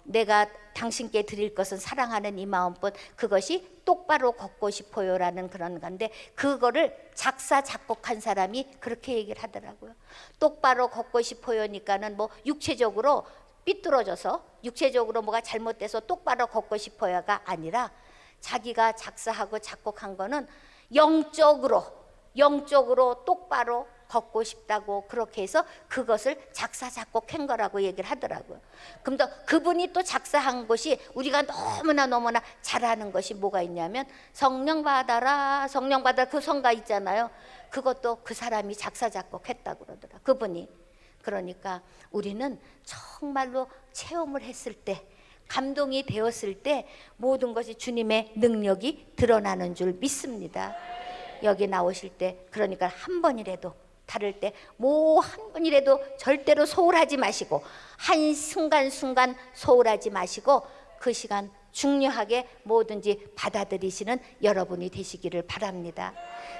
A: 내가 당신께 드릴 것은 사랑하는 이 마음뿐, 그것이 똑바로 걷고 싶어요라는 그런 건데, 그거를 작사 작곡한 사람이 그렇게 얘기를 하더라고요. 똑바로 걷고 싶어요니까는 뭐 육체적으로 삐뚤어져서 육체적으로 뭐가 잘못돼서 똑바로 걷고 싶어요가 아니라 자기가 작사하고 작곡한 거는 영적으로 똑바로 걷고 싶다고 그렇게 해서 그것을 작사 작곡한 거라고 얘기를 하더라고요. 그럼 또 그분이 또 작사한 것이 우리가 너무나 잘하는 것이 뭐가 있냐면 성령 받아라 그 성가 있잖아요. 그것도 그 사람이 작사 작곡했다고 그러더라, 그분이. 그러니까 우리는 정말로 체험을 했을 때, 감동이 되었을 때 모든 것이 주님의 능력이 드러나는 줄 믿습니다. 여기 나오실 때 그러니까 한 번이라도 다를 때 한 번이라도 절대로 소홀하지 마시고, 한 순간순간 소홀하지 마시고 그 시간 중요하게 뭐든지 받아들이시는 여러분이 되시기를 바랍니다.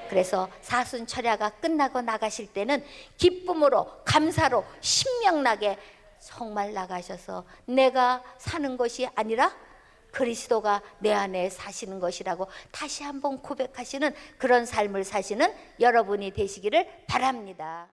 A: 그래서 사순철야가 끝나고 나가실 때는 기쁨으로 감사로 신명나게 정말 나가셔서 내가 사는 것이 아니라 그리스도가 내 안에 사시는 것이라고 다시 한번 고백하시는 그런 삶을 사시는 여러분이 되시기를 바랍니다.